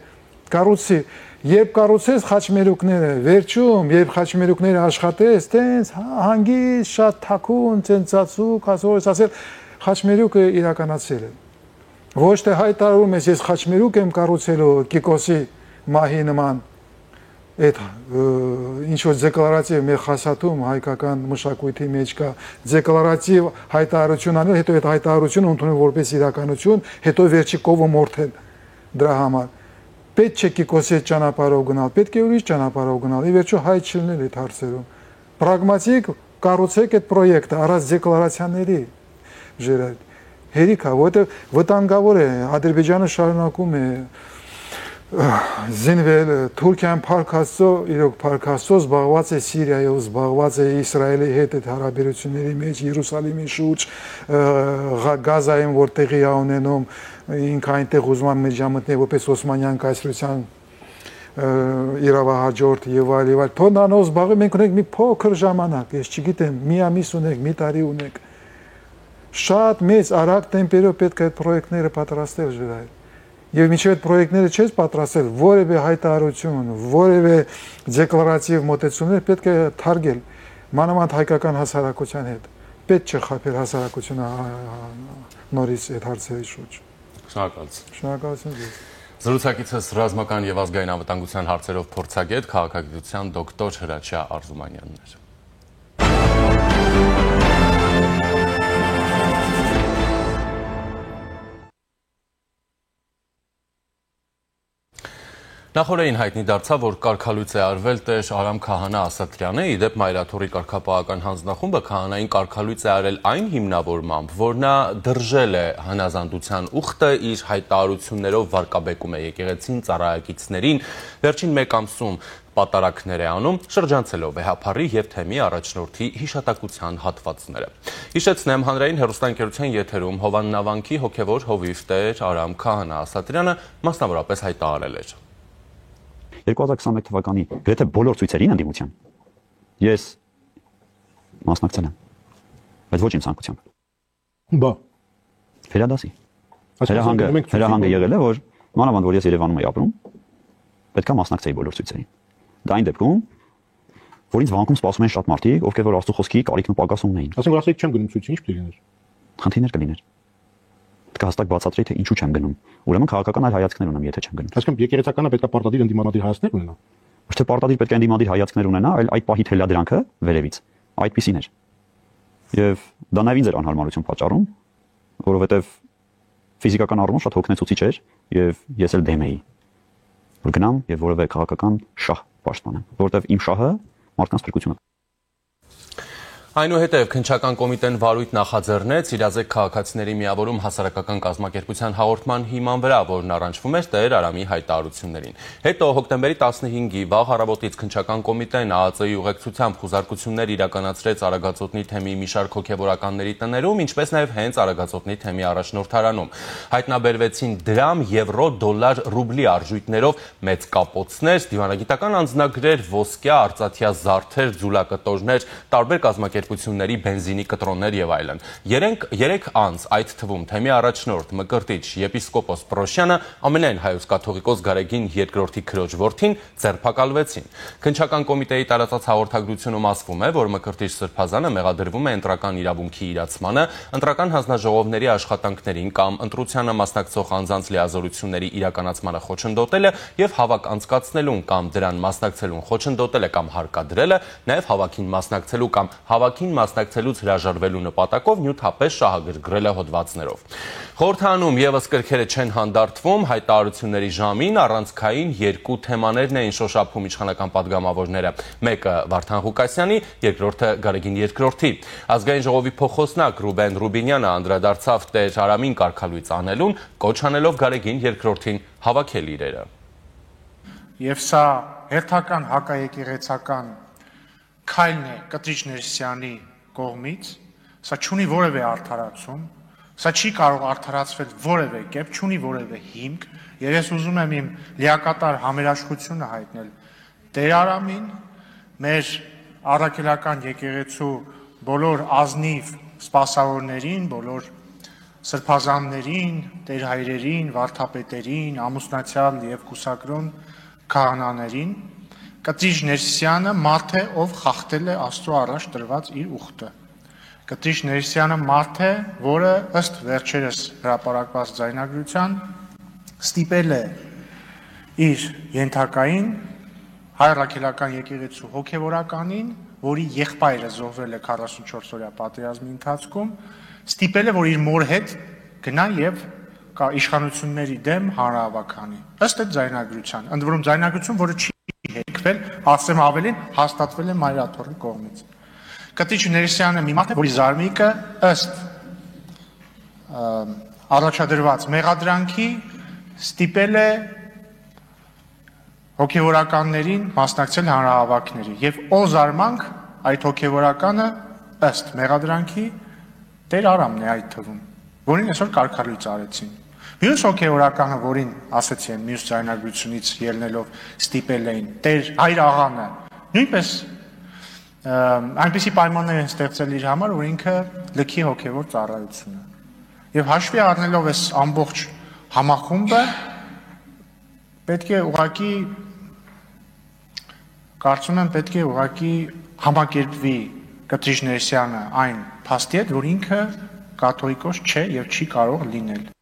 կառուցի, երբ կառուցես խաչմերուկները, վերջում, երբ խաչմերուկները աշխատես, տենց հանգիստ, շատ թաքուն, ցնծածուկ, ասես ասել, խաչմերուկը իրականացել է։ Ոչ թե հայտարարում ես խաչմերուկ եմ կառուցելու Կիկոսի մահի նման, այդ ինչ որ դեկլարատիվ մեր խասաթում հայկական մշակույթի մեջ կա դեկլարատիվ հայտարարություն անել, հետո այդ հայտարարությունը ընդունել որպես իրականություն, հետո վերջի կովը մորթել դրա համար։ Պետք չէ Կիկոսի ճանապարհով գնալ, պետք է ուրիշ ճանապարհով գնալ, ի վերջո հայ չլինել այդ հարցերում։ Պրագմատիկ կառուցեք այդ պրոյեկտը առանց դեկլարացիաների։ Հերիք է, որտեղ վտանգավոր է, Ադրբեջանը շարունակում է զինվել, Թուրքիան փառքաստո, իրոք փառքաստո զբաղված է Սիրիայով, զբաղված է Իսրայելի հետ այդ հարաբերությունների մեջ, Երուսաղեմի շուրջ, Գազայում որ տեղի է ունենում, ինքը այնտեղ ուզում է մեջամտնել որպես Օսմանյան կայսրության իրավահաջորդ եւ այլ։ Թոնանով զբաղվում մենք ունենք մի փոքր ժամանակ, ես չգիտեմ, մի ամիս ունենք, մի տարի ունենք։ Շատ մեծ արագ տեմպերով պետք է այդ պրոյեկտները պատրաստել ժրայել։ Եվ մինչև այդ պրոյեկտները չես պատրաստել, որևէ հայտարարություն, որևէ դեկլարատիվ մոտեցումներ պետք է թարգել մանավանդ հայկական հասարակության հետ։ Պետք չէ խաբել հասարակությունը նորից այդ հարցերի շուրջ։ Շնորհակալություն ձեզ։ Զրուցակիցս ռազմական եւ ազգային անվտանգության հարցերով փորձագետ, քաղաքագիտության դոկտոր Հրաչյա Արզումանյանն էր։ Նախորդին հայտնի դարձավ, որ կարգալույծ է արվել տեր Արամ Քահանա Ասատրյանը, իդեպ Մայրաթորի կարգապահական հանձնախումբը Քահանային կարգալույծ է արել այն հիմնավորմամբ, որ նա դրժել է հնազանդության ուխտը, իր հայտարարություններով վարկաբեկում է եկեղեցին, ծառայակիցներին, վերջին մեկ ամսում պատարակներ է անում, շրջանցելով վեհափառի եւ թեմի առաջնորդի հիշատակության հատվածները։ Հիշեցնեմ, հանրային հեռուստաընկերության եթերում Հովան Նավանքի հոգևոր հովիվ տեր Արամ Քահանա Ասատրյանը մասնավորապես հայտարարել էր. 2021 թվականի գրեթե բոլոր ցույցերին ընդդիմության ես մասնակցել եմ, բայց ոչ իմ ցանկությամբ։ Բա վերադասի։ Հրահանգը եղել է, որ մանավանդ որ ես Երևանում եի ապրում, պետքա մասնակցեի բոլոր ցույցերին։ Դա այն դեպքում, որ ինձ վանքում սպասում են շատ մարդիկ, ովքեր որ Աստծո խոսքի կարիքն ու պակաս ունեին։ Ասենք ասեք չեմ գնում ցույցին, ինչ պետք է լիներ։ Խնդիրներ կլիներ։ Պետք է հստակ բացատրեի, թե ինչու չեմ գնում։ Ուրեմն քաղաքական այլ հայացքներ ունեմ, եթե չեմ գնում։ Այսինքն եկեղեցականը պետք է պարտադիր ընդդիմադիր հայացքներ ունենա։ Ոչ թե պարտադիր պետք է ընդդիմադիր հայացքներ ունենա, այլ այդ պահի թելադրանքը վերևից այդպիսին էր։ Եվ դա նաև ինձ էր անհարմարություն պատճառում, որովհետև ֆիզիկական առումով շատ հոգնեցուցիչ էր եւ ես էլ դեմ էի, որ գնամ եւ որևէ քաղաքական շահ պաշտպանեմ, որովհետև իմ շահը մարդկանց փրկությունը։ Այնուհետև քննչական կոմիտեն վարույթ նախաձեռնեց իրազեկ քաղաքացիների միավորում հասարակական կազմակերպության հաղորդման հիման վրա, որն առնչվում էր տեր Արամի հայտարարություններին։ Հետո հոկտեմբերի 15-ի վաղ առավոտից քննչական կոմիտեն ԱԱԾ-ի ուղեկցությամբ խուզարկություններ իրականացրեց Արագածոտնի թեմի մի շարք հոգևորականների տներում, ինչպես նաև հենց Արագածոտնի թեմի առաջնորդարանում։ Հայտնաբերվեցին դրամ, եվրո, դոլար, ռուբլի արժույթներով մեծ կապոցներ, դիվանագիտական անձնագրեր, ոսկյա, արծաթյա զարդեր, ձուլակտորներ, տարբեր կազմակերպությունների բենզինի կտրոններ եւ այլն։ Երեք անց, այդ թվում թեմի առաջնորդ Մկրտիչ եպիսկոպոս Պրոշյանը, ամենայն հայոց կաթողիկոս Գարեգին II քրոջ որդին ձերբակալվեցին։ Քննչական կոմիտեի տարածած հաղորդագրությունում ասվում է, որ Մկրտիչ Սրբազանը մեղադրվում է ընտրական իրավունքի իրացմանը, ընտրական հանձնաժողովների աշխատանքներին կամ ընտրությանը մասնակցող անձանց լիազորությունների իրականացմանը խոչընդոտելը եւ հավաք անցկացնելուն կամ դրան մասնակցելուն խոչընդոտելը կամ հարկադրելը, նաեւ հավաքին մասնակցելու կամ հավաքի հավաքին մասնակցելուց հրաժարվելու նպատակով նյութապես շահագրգռել է հոդվածներով։ Խորհրդանում եւս կրքերը չեն հանդարտվում, հայտարարությունների ժամին առանցքային երկու թեմաներն էին շոշափում իշխանական պատգամավորները, մեկը Վարդան Ղուկասյանի, երկրորդը Գարեգին Երկրորդի։ Ազգային ժողովի փոխոսնակ Ռուբեն Ռուբինյանը անդրադարձավ Տեր Արամին կարգալույծ անելուն, կոչ անելով Գարեգին Երկրորդին հավաքել իրերը։ Եվ սա հերթական հակաեկեղեցական քայլն է Կտրիչ Ներսյանի կողմից, սա չունի որևէ արդարացում, սա չի կարող արդարացվել որևէ կերպ, չունի որևէ հիմք, եւ ես ուզում եմ իմ լիակատար համերաշխությունը հայտնել Տեր Արամին, մեր առաքելական եկեղեցու բոլոր ազնիվ սպասավորներին, բոլոր սրբազաններին, տերհայրերին, վարդապետերին, ամուսնացյալ եւ կուսակրոն քահանաներին, Կտրիչ Ներսյանը մարդ է, ով խախտել է Աստծո առաջ տրված իր ուխտը։ Կտրիչ Ներսյանը մարդ է, որը ըստ վերջերս հրապարակված ձայնագրության ստիպել է իր ենթակային հայ առաքելական եկեղեցու հոգևորականին, որի եղբայրը զոհվել է 44-օրյա պատերազմի ընթացքում, ստիպել է, որ իր մոր հետ գնա եւ իշխանությունների դեմ հանրահավաքանի։ Ըստ այդ ձայնագրության, ընդ որում ձայնագրություն, որը չի հերքվել, ասեմ ավելին, հաստատվել է Մայրաթորի կողմից։ Կտրիչ Ներսյանը մի մարդ է, որի զարմիկը ըստ առաջադրված մեղադրանքի ստիպել է հոգևորականներին մասնակցել հանրահավաքների եւ օզարմանք այդ հոգևորականը ըստ մեղադրանքի Տեր Արամն է այդ թվում, որին այսօր կարգալույծ արեցին։ Մյուս հոգևորականը, որին ասեցի եմ մյուս ձայնագրությունից ելնելով ստիպել էին Տեր Հայր աղանը, նույնպես այնպիսի պայմաններ են ստեղծել իր համար, որ ինքը լքի հոգևոր ծառայությունը։ Եվ հաշվի առնելով այս ամբողջ համախումբը պետք է ուղղակի կարծում եմ պետք է ուղղակի համակերպվի Կտրիչ Ներսյանը այն փաստի հետ, որ ինքը կաթողիկոս չէ եւ չի կարող լինել։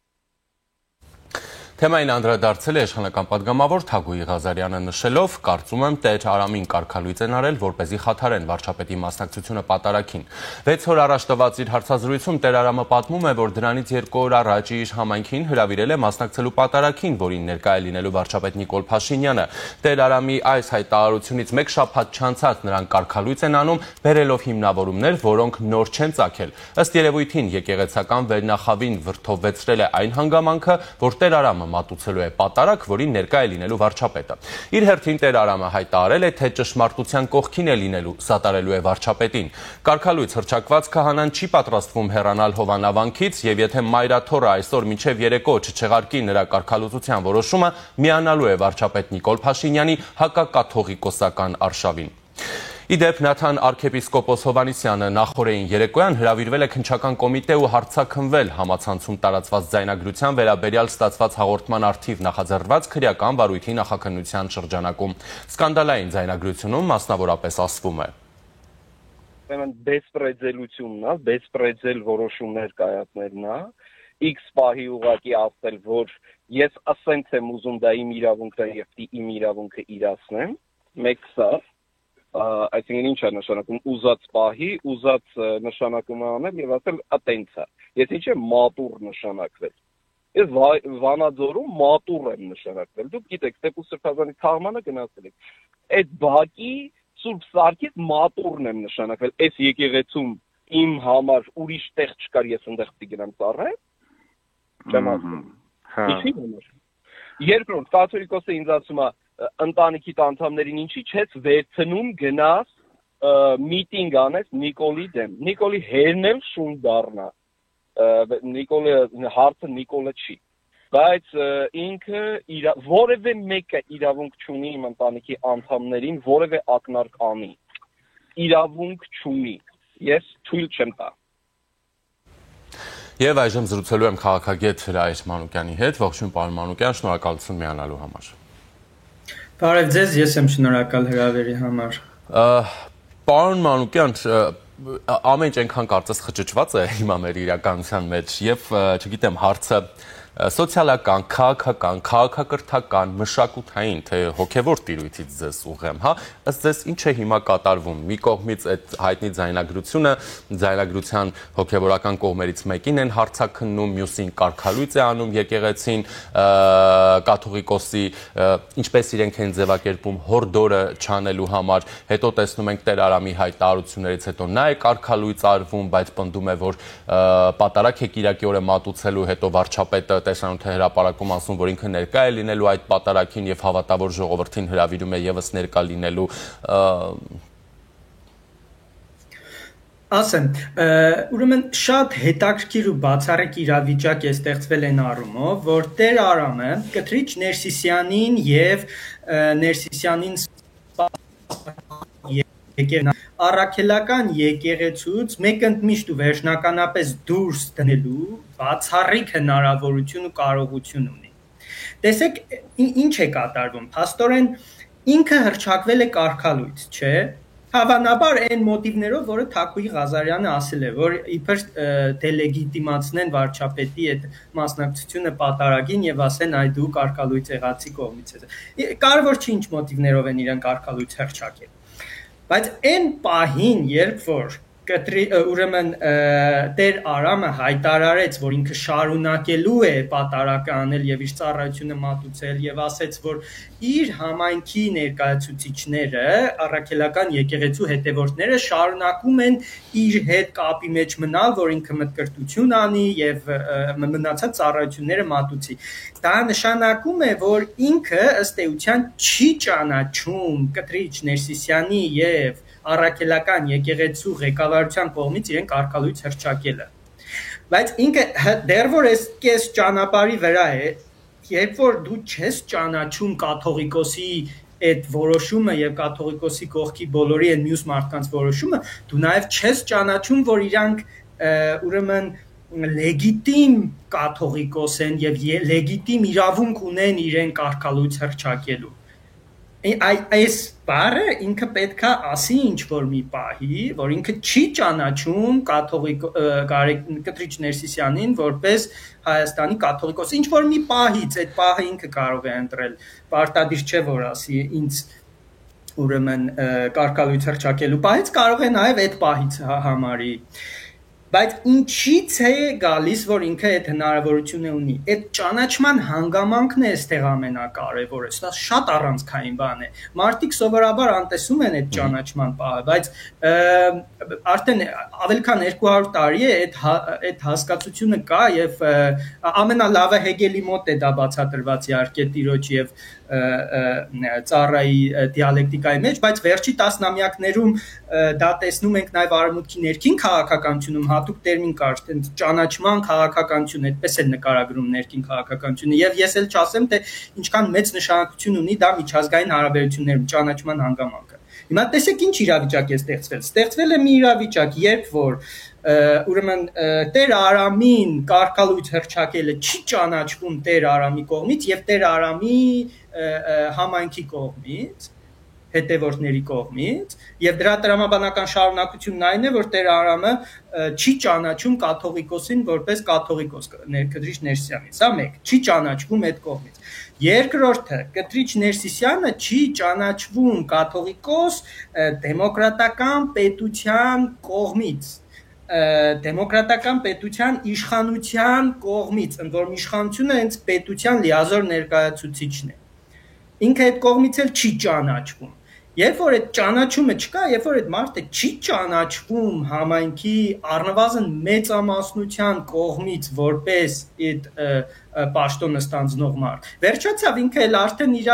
Թեմային անդրադարձել է իշխանական պատգամավոր Թագուհի Ղազարյանը նշելով, կարծում եմ Տեր Արամին կարգալույծ են արել, որպեսզի խաթարեն վարչապետի մասնակցությունը պատարագին։ 6 օր առաջ տված իր հարցազրույցում Տեր Արամը պատմում է, որ դրանից 2 օր առաջ իր համայնքին հրավիրել է մասնակցելու պատարագին, որին ներկայ է լինելու վարչապետ Նիկոլ Փաշինյանը։ Տեր Արամի այս հայտարարությունից 1 շաբաթ չանցած նրանք կարգալույծ են անում, բերելով հիմնավորումներ, որոնք նոր չեն ծագել։ Ըստ երևույթին եկեղեցական վերնախավին վրդովվեցրել է այն հանգամանքը, որ Տեր Արամը մատուցելու է պատարագ, որին ներկայ է լինելու վարչապետը։ Իր հերթին Տեր Արամը հայտարարել է, թե ճշմարտության կողքին է լինելու, սատարելու է վարչապետին։ Կարգալույծ հռչակված քահանան չի պատրաստվում հեռանալ Հովանավանքից, եւ եթե Մայրաթորը այսօր մինչև երեկո չչեղարկի նրա կարգալուծության որոշումը, միանալու է վարչապետ Նիկոլ Փաշինյանի հակակաթողիկոսական արշավին։ Իդեպ Նաթան arczepiskopos Հովանիսյանը նախորդին երեկոյան հրավիրվել է քննչական կոմիտե ու հարցաքննվել համացանցում տարածված ձայնագրության վերաբերյալ ստացված հաղորդման առթիվ նախաձեռնված քրեական վարույթի նախաքննության շրջանակում։ Սկանդալային ձայնագրությունում մասնավորապես ասվում է. Բեսպրեդելությունն է, բեսպրեդել որոշումներ կայացնելն է, X պահի ուղղակի ասել, որ ես ասենց եմ ուզում դա իմ իրավունքն է եւ իմ իրավունքը իրացնեմ, մեկ սա այսինքն ինչ է նշանակում ուզած պահի, ուզած նշանակում անել եւ ասել ատենց է։ Եթե չէ մատուր նշանակվել։ Ես Վանաձորում մատուր եմ նշանակվել։ Դուք գիտեք, Ստեփուս Սրբազանի թաղմանը գնացել եք։ Այդ բակի Սուրբ Սարգիս մատուրն եմ նշանակվել։ Այս եկեղեցում իմ համար ուրիշ տեղ չկար, ես այնտեղ պիտի գնամ ծառայել։ Չեմ ասում։ Ինչի՞ համար։ Երկրորդ կաթոլիկոսը ինձ ասում է ընտանիքի անդամներին ինչի՞ չես վերցնում գնաս միտինգ անես Նիկոլի դեմ։ Նիկոլի հերն էլ շուն դառնա։ Նիկոլը հարցը Նիկոլը չի։ Բայց ինքը որևէ մեկը իրավունք չունի իմ ընտանիքի անդամներին որևէ ակնարկ անի։ Իրավունք չունի։ Ես թույլ չեմ տա։ Եվ այժմ զրուցելու եմ քաղաքագետ Հրայր Մանուկյանի հետ։ Ողջույն պարոն Մանուկյան, շնորհակալություն միանալու համար։ Բարև ձեզ, ես եմ շնորհակալ հրավերի համար։ Պարոն Մանուկյան, ամեն ինչ այնքան կարծես խճճված է հիմա մեր իրականության մեջ եւ չգիտեմ հարցը սոցիալական, քաղաքական, քաղաքակրթական, մշակութային, թե հոգևոր տիրույթից ձեզ ուղղեմ, հա, ըստ ձեզ ինչ է հիմա կատարվում։ Մի կողմից այդ հայտնի ձայնագրության հոգևորական կողմերից մեկին են հարցաքննում, մյուսին կարգալույծ է անում եկեղեցին, կաթողիկոսի, ինչպես իրենք են ձևակերպում հորդորը չանելու համար, հետո տեսնում ենք Տեր Արամի հայտարարություններից հետո նա է կարգալույծ արվում, բայց պնդում է, որ պատարագ է Կիրակի օրը մատուցելու, հետո վարչապետը տեսանյութի հրապարակում ասում, որ ինքը ներկա է լինելու այդ պատարագին եւ հավատավոր ժողովրդին հրավիրում է եւս ներկա լինելու։ Ասեմ, ուրեմն շատ հետաքրքիր ու բացառիկ իրավիճակ է ստեղծվել այն առումով, որ Տեր Արամը Կտրիչ Ներսիսյանին եւ Ներսիսյանին առաքելական եկեղեցուց մեկընդմիշտ ու վերջնականապես դուրս դնելու բացառիկ հնարավորություն ու կարողություն ունի։ Տեսեք, ինչ է կատարվում։ Փաստորեն ինքը հռչակվել է կարգալույծ, չէ՞։ Հավանաբար այն մոտիվներով, որը Թաքուի Ղազարյանը ասել է, որ իբր դելեգիտիմացնեն վարչապետի այդ մասնակցությունը պատարագին եւ ասեն այ դու կարգալույծ եղածի կողմից ես։ Կարևոր չի ինչ մոտիվներով են իրեն կարգալույծ հռչակել։ Բայց այն պահին, երբ որ ուրեմն Տեր Արամը հայտարարեց, որ ինքը շարունակելու է պատարագ անել եւ իր ծառայությունը մատուցել եւ ասեց, որ իր համայնքի ներկայացուցիչները, առաքելական եկեղեցու հետևորդները շարունակում են իր հետ կապի մեջ մնալ, որ ինքը մտկրտություն անի եւ մնացած ծառայությունները մատուցի։ Դա նշանակում է, որ ինքը ըստ էության չի ճանաչում Կտրիչ Ներսիսյանի եւ առաքելական եկեղեցու ղեկավարության կողմից իրեն կարգալույծ հռչակելը։ Բայց ինքը դեռ որ այս կես ճանապարհի վրա է, երբ որ դու չես ճանաչում կաթողիկոսի այդ որոշումը եւ կաթողիկոսի կողքի բոլորի այն մյուս մարդկանց որոշումը, դու նաեւ չես ճանաչում, որ իրանք ուրեմն լեգիտիմ կաթողիկոս են եւ լեգիտիմ իրավունք ունեն իրեն կարգալույծ հռչակելու։ Այս բառը ինքը պետքա ասի ինչ-որ մի պահի, որ ինքը չի ճանաչում Կտրիչ Ներսիսյանին որպես Հայաստանի կաթողիկոս, ինչ-որ մի պահից, այդ պահը ինքը կարող է ընտրել, պարտադիր չէ, որ ասի ինձ ուրեմն կարգալույծ հռչակելու պահից, կարող է նաև այդ պահից համարի, բայց ինչից է գալիս, որ ինքը այդ հնարավորությունը ունի, այդ ճանաչման հանգամանքն է այստեղ ամենակարևորը, սա շատ առանցքային բան է, մարդիկ սովորաբար անտեսում են այդ ճանաչման պահը, բայց արդեն ավելի քան 200 տարի է այդ հասկացությունը կա եւ ամենալավը Հեգելի մոտ է դա բացատրված իհարկե տիրոջ եւ ծառայի դիալեկտիկայի մեջ, բայց վերջի տասնամյակներում դա տեսնում ենք նաև արևմուտքի ներքին քաղաքականությունում հատուկ տերմին կար, ճանաչման քաղաքականություն, այդպես է նկարագրում ներքին քաղաքականությունը, եւ ես էլ չասեմ, թե ինչքան մեծ նշանակություն ունի դա միջազգային հարաբերություններում ճանաչման հանգամանքը։ Հիմա տեսեք ինչ իրավիճակ է ստեղծվել։ Ստեղծվել է մի իրավիճակ, երբ որ ուրեմն Տեր Արամին կարգալույծ հռչակելը չի ճանաչվում Տեր Արամի կողմից եւ Տեր Արամի համայնքի կողմից, հետևորդների կողմից, եւ դրա տրամաբանական շարունակությունն այն է, որ Տեր Արամը չի ճանաչում կաթողիկոսին որպես կաթողիկոս Կտրիչ Ներսիսյանին։ Սա մեկ, չի ճանաչվում այդ կողմից։ Երկրորդը, Կտրիչ Ներսիսյանը չի ճանաչվում կաթողիկոս դեմոկրատական պետության կողմից, դեմոկրատական պետության իշխանության կողմից, ընդ որում իշխանությունը հենց պետության լիազոր ներկայացուցիչն է։ Ինքը այդ կողմից էլ չի ճանաչվում։ Երբ որ այդ ճանաչումը չկա, երբ որ այդ մարդը չի ճանաչվում համայնքի առնվազն մեծամասնության կողմից որպես այդ պաշտոնը ստանձնող մարդ, վերջացավ ինքը էլ արդեն իր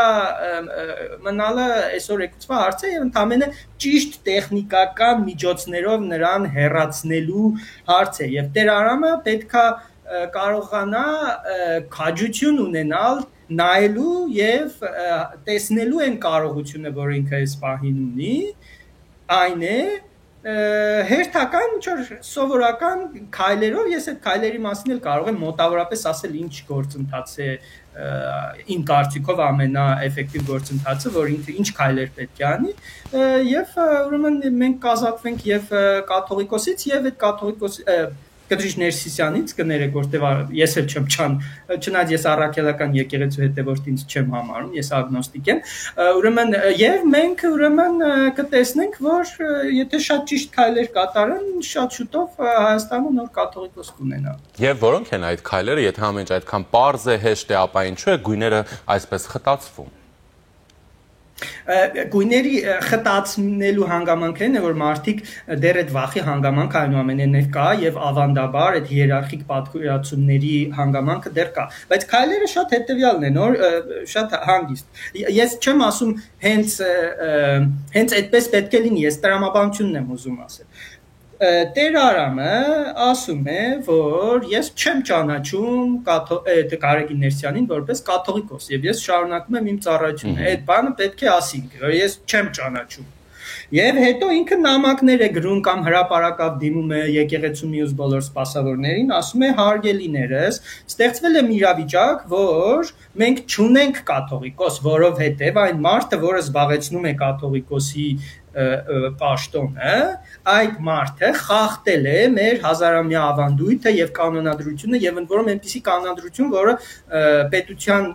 մնալը այսօր եկուցվա հարց է եւ ընդամենը ճիշտ տեխնիկական միջոցներով նրան հեռացնելու հարց է եւ Տեր Արամը պետքա կարողանա քաջություն ունենալ նայելու եւ տեսնելու այն կարողությունը, որ ինքը այս պահին ունի, այն է հերթական սովորական քայլերով, ես այդ քայլերի մասին էլ կարող եմ մոտավորապես ասել ինչ գործընթաց է իմ կարծիքով ամենաէֆեկտիվ գործընթացը, որ ինքը ինչ քայլեր պետք է անի, եւ ուրեմն մենք կազատվենք եւ կաթողիկոսից եւ այդ Կտրիչ Ներսիսյանից կներեք, որտեղ ես էլ չեմ չնայած ես առաքելական եկեղեցու հետևորդ ինձ չեմ համարում, ես ագնոստիկ եմ, ուրեմն եւ մենք ուրեմն կտեսնենք, որ եթե շատ ճիշտ քայլեր կատարեն, շատ շուտով Հայաստանը նոր կաթողիկոս կունենա։ Եվ որոնք են այդ քայլերը, եթե ամեն ինչ այդքան պարզ է, հեշտ է, ապա ինչու է գույները այսպես խտացվում։ Գույների խտացնելու հանգամանքն է, որ մարդիկ դեռ այդ վախի հանգամանքը այնուամենայնիվ կա եւ ավանդաբար այդ հիերարխիկ պատկերացումների հանգամանքը դեռ կա, բայց քայլերը շատ հետեւյալն են, նոր շատ հանգիստ։ Ես չեմ ասում հենց այդպես պետք է լինի, ես տրամաբանությունն եմ ուզում ասել։ Տեր Արամը ասում է, որ ես չեմ ճանաչում Գարեգին Ներսյանին որպես կաթողիկոս եւ ես շարունակում եմ իմ ծառայությունը։ Այդ բանը պետք է ասենք, որ ես չեմ ճանաչում։ Եվ հետո ինքը նամակներ է գրում կամ հրապարակավ դիմում է եկեղեցու մյուս բոլոր սպասավորներին, ասում է հարգելիներս, ստեղծվել է իրավիճակ, որ մենք չունենք կաթողիկոս, որովհետև այն մարդը, որը զբաղեցնում է կաթողիկոսի պաշտոնը, այդ մարդը խախտել է մեր հազարամյա ավանդույթը եւ կանոնադրությունը եւ ընդ որում այնպիսի կանոնադրություն, որը պետության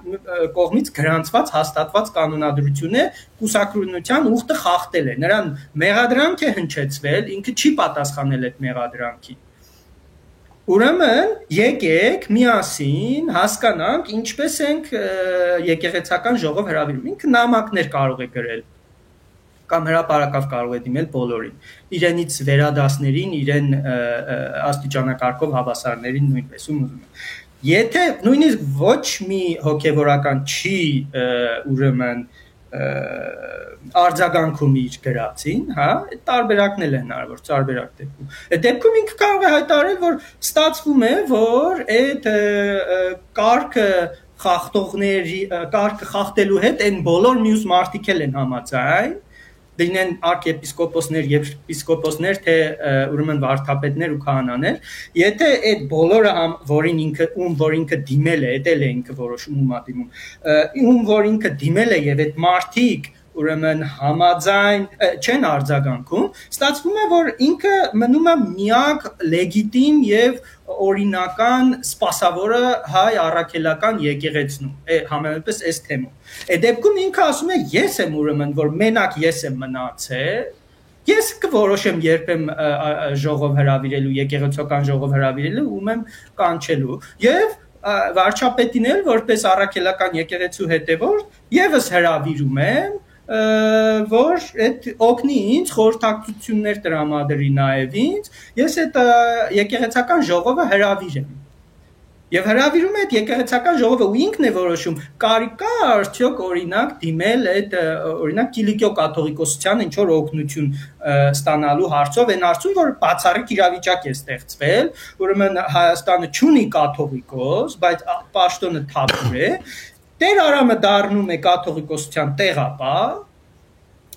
կողմից գրանցված հաստատված կանոնադրություն է, կուսակրոնության ուխտը խախտել է, նրան մեղադրանք է հնչեցվել, ինքը չի պատասխանել այդ մեղադրանքին։ Ուրեմն եկեք միասին հասկանանք ինչպես ենք եկեղեցական ժողով հրավիրում, ինքը նամակներ կարող է գրել կամ հրապարակավ կարող է դիմել բոլորին, իրենից վերադասներին, իրեն աստիճանակարգով հավասարներին նույնպես ուզում է։ Եթե նույնիսկ ոչ մի հոգևորական չի ուրեմն արձագանքում իր գրածին, հա, այդ տարբերակն էլ է հնարավոր, տարբերակ դեպքում։ Այդ դեպքում ինքը կարող է հայտարարել, որ ստացվում է, որ այդ կարգը խախտելու հետ այն բոլոր մյուս մարդիկ էլ են համաձայն, դինեն արքեպիսկոպոսներ, եպիսկոպոսներ, թե ուրեմն վարդապետներ ու քահանաներ, եթե այդ բոլորը որ ինքը դիմել է, դա ինքը որոշում ումա դիմում, որ ինքը դիմել է եւ այդ մարդիկ ուրեմն համաձայն չեն արձագանքում, ստացվում է, որ ինքը մնում է միակ լեգիտիմ եւ օրինական սպասավորը հայ առաքելական եկեղեցնում, համեմատապես այս թեմում։ Այդ դեպքում ինքը ասում է, ես եմ ուրեմն, որ մենակ ես եմ մնացել, ես կորոշեմ երբ եմ ժողով հրավիրելու, եկեղեցական ժողով հրավիրելու, ում եմ կանչելու, եւ վարչապետին էլ որպես առաքելական եկեղեցու հետևորդ եւս հրավիրում եմ, որ այդ օգնի ինձ խորհրդակցություններ տրամադրի նաև ինձ, ես այդ եկեղեցական ժողովը հրավիրեմ։ Եվ հրավիրում է այդ եկեղեցական ժողովը ու ինքն է որոշում, կարիք կա արդյոք օրինակ դիմել այդ օրինակ Կիլիկիո կաթողիկոսության ինչ որ օգնություն ստանալու հարցով, այն հարցում, որ բացառիկ իրավիճակ է ստեղծվել, ուրեմն Հայաստանը չունի կաթողիկոս, բայց պաշտոնը թափուր է, Տեր Արամը դառնում է կաթողիկոսության տեղապահ,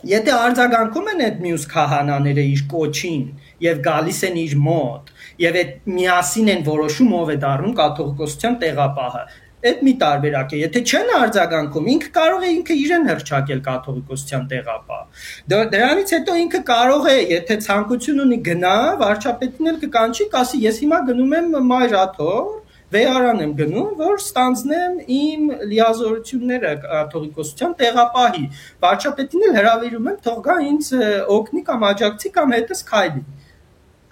եթե արձագանքում են այդ մյուս քահանաները իր կոչին եւ գալիս են իր մոտ եւ այդ միասին են որոշում ով է դառնում կաթողիկոսության տեղապահը, այդ մի տարբերակ է, եթե չեն արձագանքում, ինքը կարող է ինքը իրեն հռչակել կաթողիկոսության տեղապահ։ Դրանից հետո ինքը կարող է, եթե ցանկություն ունի գնա, վարչապետին էլ կկանչի, ասի ես հիմա գնում եմ Մայրաթոր Վեարան եմ գնում, որ ստանձնեմ իմ լիազորությունները կաթողիկոսության տեղապահի։ Վարչապետին էլ հրավիրում եմ, թող գա ինձ օգնի կամ աջակցի կամ հետս քայլի։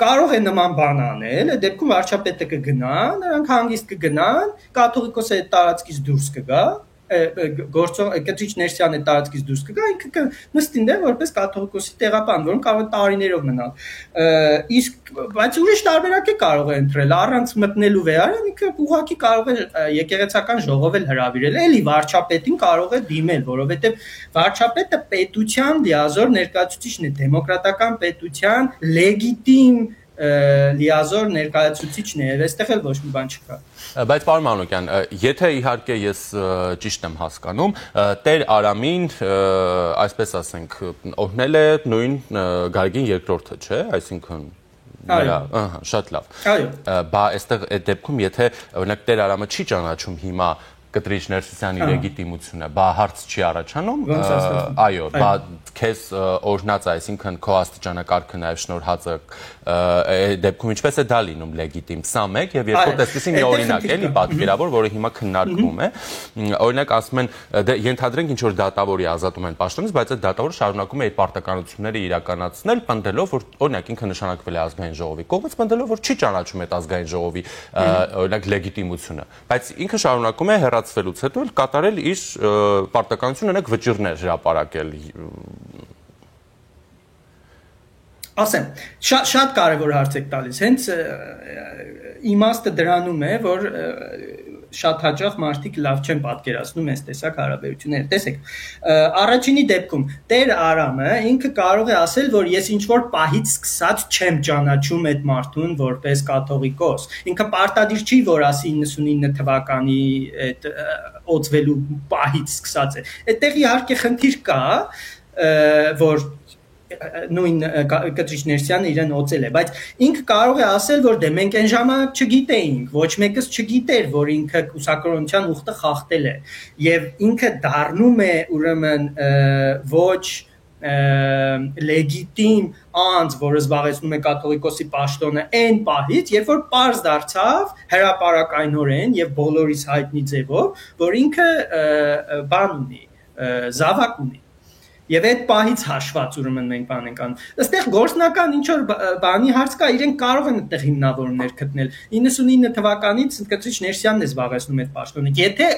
Կարող է նման բան անել, այդ դեպքում վարչապետը կգնա, նրանք հանգիստ կգնան, կաթողիկոսը այդ տարածքից դուրս կգա, Կտրիչ Ներսյանը տարածքից դուրս կգա, ինքը կնստի դեր որպես կաթողիկոսի տեղապան, որոնք կարող է տարիներով մնալ։ Իսկ բայց ուրիշ տարբերակ է կարող է ընտրել, առանց մտնելու Վեարան, ինքը ուղղակի կարող է եկեղեցական ժողով էլ հրավիրել, էլի վարչապետին կարող է դիմել, որովհետև վարչապետը պետության լիազոր ներկայացուցիչն է, դեմոկրատական պետության լեգիտիմ լիազոր ներկայացուցիչն է, եւ այստեղ էլ ոչ մի բան չկա։ Բայց պարոն Մանուկյան, եթե իհարկե ես ճիշտ եմ հասկանում, Տեր Արամին, այսպես ասենք, օգնել է նույն Գարգին երկրորդը, չէ՞, այսինքն շատ լավ։ Բա այստեղ այդ դեպքում եթե օրինակ Տեր Արամը չի ճանաչում հիմա Կտրիչ Ներսիսյանի լեգիտիմությունը, բա հարց չի առաջանում, այո, բա քեզ օրհնած է, այսինքն քո աստիճանակարգը նաև շնորհածը դեպքում ինչպես է դա լինում լեգիտիմ, սա մեկ եւ երկրորդ այսպեսի մի օրինակ էլի պատկերավոր, որը հիմա քննարկվում է, օրինակ ասում են դե ենթադրենք ինչ որ դատավորի ազատում են պաշտոնից, բայց այդ դատավորը շարունակում է իր պարտականությունները իրականացնել, պնդելով որ օրինակ ինքը նշանակվել է ազգային ժողովի կողմից, պնդելով որ չի ճանաչում այդ ազգային ժողովի օրինակ լեգիտիմությունը, բայց ինքը շարունակում է հեռացվելուց հետո կատարել իր պարտականությունը օրինակ վճիռներ հրապարակել ասեմ, շատ կարևոր հարց եք տալիս, հենց իմաստը դրանում է, որ շատ հաճախ մարդիկ լավ չեն պատկերացնում այս տեսակ հարաբերությունները, տեսեք, առաջինի դեպքում Տեր Արամը ինքը կարող է ասել, որ ես ինչ-որ պահից սկսած չեմ ճանաչում այդ մարդուն որպես կաթողիկոս, ինքը պարտադիր չի, որ ասի 99 թվականի այդ օծվելու պահից սկսած է, այդտեղ իհարկե խնդիր կա, որ նույն Կտրիչ Ներսյանը իրեն օծել է, բայց ինքը կարող է ասել, որ դե մենք այն ժամանակ չգիտեինք, ոչ մեկս չգիտեր, որ ինքը կուսակրոնության ուխտը խախտել է, եւ ինքը դառնում է ուրեմն ոչ լեգիտիմ անձ, որը զբաղեցնում է կաթողիկոսի պաշտոնը այն պահից, երբ որ պարզ դարձավ հրապարակայնորեն եւ բոլորիս հայտնի ձևով, որ ինքը բան ունի, զավակ ունի Եվ այդ պահից հաշված ուրեմն մենք բան ենք անում։ Այստեղ գործնական ինչ որ բանի հարց կա, իրենք կարող են այդտեղ հիմնավորումներ գտնել։ 99 թվականից Կտրիչ Ներսյանն է զբաղեցնում այդ պաշտոնը։ Եթե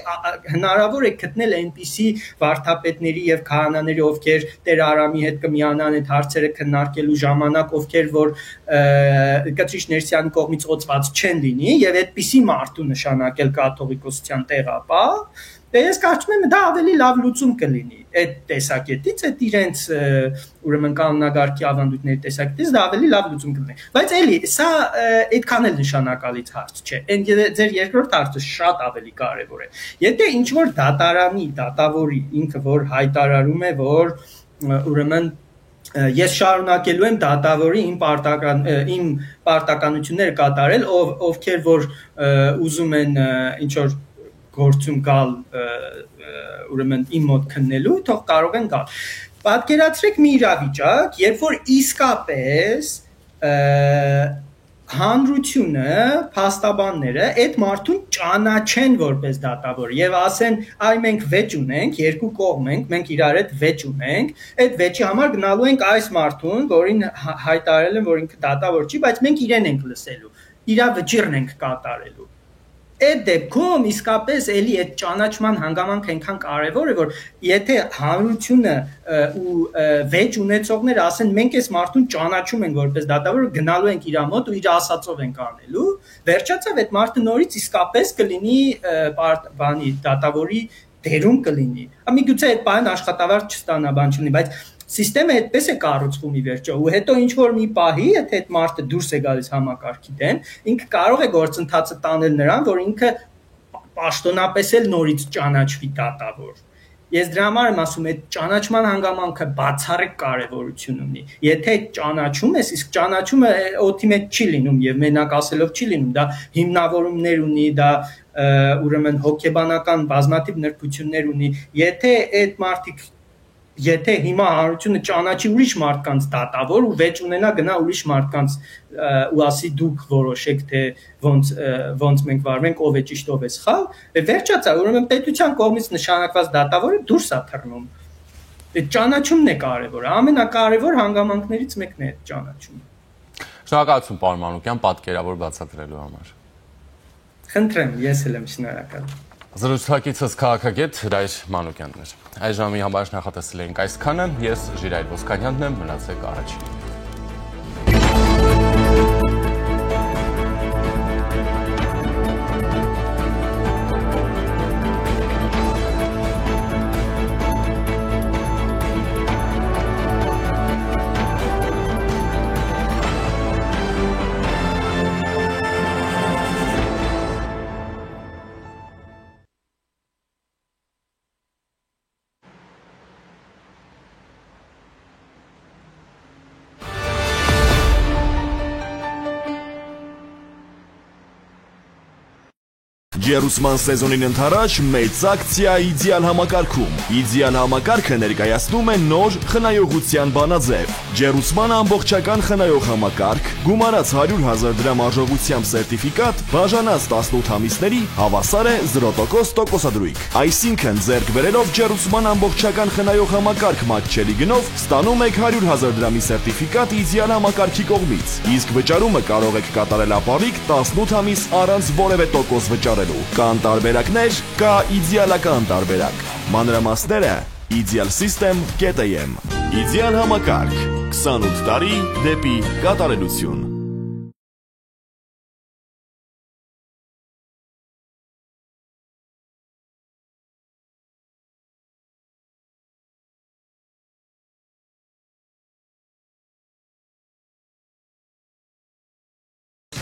հնարավոր է գտնել այնպիսի վարդապետների եւ քահանաների, ովքեր Տեր Արամի հետ կմիանան այդ հարցերը քննարկելու ժամանակ, ովքեր որ Կտրիչ Ներսյանի կողմից օծված չեն լինի եւ այդպիսի մարդու նշանակել կաթողիկոսության տեղապահ, Դե ես կարծում եմ դա ավելի լավ լուծում կլինի այդ տեսակետից, այդ իրենց ուրեմն կանոնագարքի ավանդույթների տեսակետից դա ավելի լավ լուծում կլինի։ Բայց էլի, սա այդքան էլ նշանակալից հարց չէ։ Այն ձեր երկրորդ հարցը շատ ավելի կարևոր է։ Եթե ինչ որ դատարանի, դատավորի ինքը որ հայտարարում է, որ ուրեմն ես շարունակելու եմ դատավորի իմ պարտականությունները կատարել, ովքեր որ ուզում են ինչ որ գործում գալ ուրեմն իմ մոտ քննելու, թող կարող են գալ։ Պատկերացրեք մի իրավիճակ, երբ որ իսկապես հանրությունը, փաստաբանները այդ մարդուն ճանաչեն որպես դատավոր եւ ասեն, այ մենք վեճ ունենք, երկու կողմ ենք, մենք իրար հետ վեճ ունենք, այդ վեճի համար գնալու ենք այս մարդուն, որին հայտարարել են, որ ինքը դատավոր չի, բայց մենք իրեն ենք լսելու, իր վճիռն ենք կատարելու։ Այդ դեպքում իսկապես էլի այդ ճանաչման հանգամանքը այնքան կարևոր է, որ եթե հանրությունը ու վեճ ունեցողները ասեն մենք այս մարդուն ճանաչում ենք որպես դատավոր, գնալու ենք իր մոտ ու իր ասածով ենք անելու, վերջացավ այդ մարդը նորից իսկապես կլինի բանի դատավորի դերում կլինի։ Միգուցե այդ բանը աշխատավարձ չստանա, բան չլինի, բայց Սիստեմը այդպես է կառուցվում ի վերջո, ու հետո ինչ որ մի պահի, եթե այդ մարդը դուրս է գալիս համակարգի դեմ, ինքը կարող է գործընթացը տանել նրան, որ ինքը պաշտոնապես էլ նորից ճանաչվի դատավոր։ Ես դրա համար եմ ասում, այդ ճանաչման հանգամանքը բացառիկ կարևորություն ունի։ Եթե ճանաչում ես, իսկ ճանաչումը օդի մեջ չի լինում եւ մենակ ասելով չի լինում, դա հիմնավորումներ ունի, դա ուրեմն հոգեբանական բազմաթիվ նրբություններ ունի։ Եթե հիմա հանրությունը ճանաչի ուրիշ մարդկանց դատավոր ու վեճ ունենա գնա ուրիշ մարդկանց ու ասի դուք որոշեք թե ոնց մենք վարվենք, ով է ճիշտ, ով է սխալ, վերջացա, ուրեմն պետության կողմից նշանակված դատավորը դուրս է թռնում։ Այդ ճանաչումն է կարևորը, ամենակարևոր հանգամանքներից մեկն է այդ ճանաչումը։ Շնորհակալություն պարոն Մանուկյան, պատկերավոր բացատրելու համար։ Խնդրեմ, ես էլ եմ շնորհակալ։ Զրուցակիցս քաղաքագետ Հրայր Մանուկյանն էր։ Այս ժամի համար նախատեսել էինք այսքանը, ես Ժիրայր Ոսկանյանն եմ, մնացեք առաջին։ Ջերուսման սեզոնին ընթരാճ մեծ ակցիա իդեալ համակարգում։ Իդեալ համակարգը ներկայացնում է նոր խնայողության բանաձև։ Ջերուսման ամբողջական խնայող համակարգ, գումարած 100,000 դրամ արժողությամբ սերտիֆիկատ, բաժանած 18 ամիսների հավասար է 0% տոկոսադրույք։ Այսինքն ձեռք բերելով Ջերուսման ամբողջական խնայող համակարգ մատչելի գնով ստանում եք 100,000 դրամի սերտիֆիկատ իդեալ համակարգի կողմից։ Իսկ վճարումը կարող եք կատարել ապառիկ 18 ամիս առանց որևէ տոկոս վճարելու։ Կան տարբերակներ, կա իդեալական տարբերակ։ Մանրամասները idealsystem.am Իդեալ համակարգ 28 տարի դեպի կատարելություն։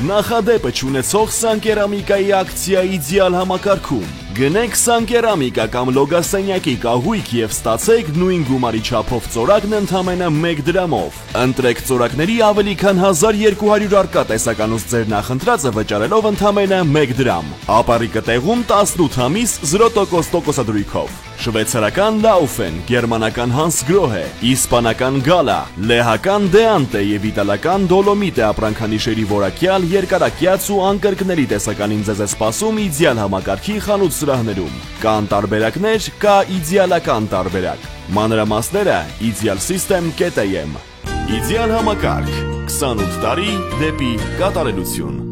Նախադեպը չունեցող Սանկերամիկայի ակցիա իդեալ համակարգում։ Գնեք Սանկերամիկա կամ լոգասենյակի կահույք եւ ստացեք նույն գումարի չափով ծորակն ընդամենը 1 դրամով։ Ընտրեք ծորակների ավելի քան 1200 արկա տեսականուց ձեր նախընտրածը վճարելով ընդամենը 1 դրամ։ Ապառիկը տեղում 18 ամիս 0% տոկոսադրույքով։ Շվեյցարական Laufen, գերմանական Hansgrohe, իսպանական Gala, լեհական Deante եւ իտալական Dolomite ապրանքանիշերի որակյալ երկարակյաց ու անկրկնելի տեսականին ձեզ է սպասում իդեալ համակարգի խանութ սրահներում։ Կան տարբերակներ, կա իդեալական տարբերակ։ Մանրամասները idealsystem.am Իդեալ համակարգ 28 տարի դեպի կատարելություն։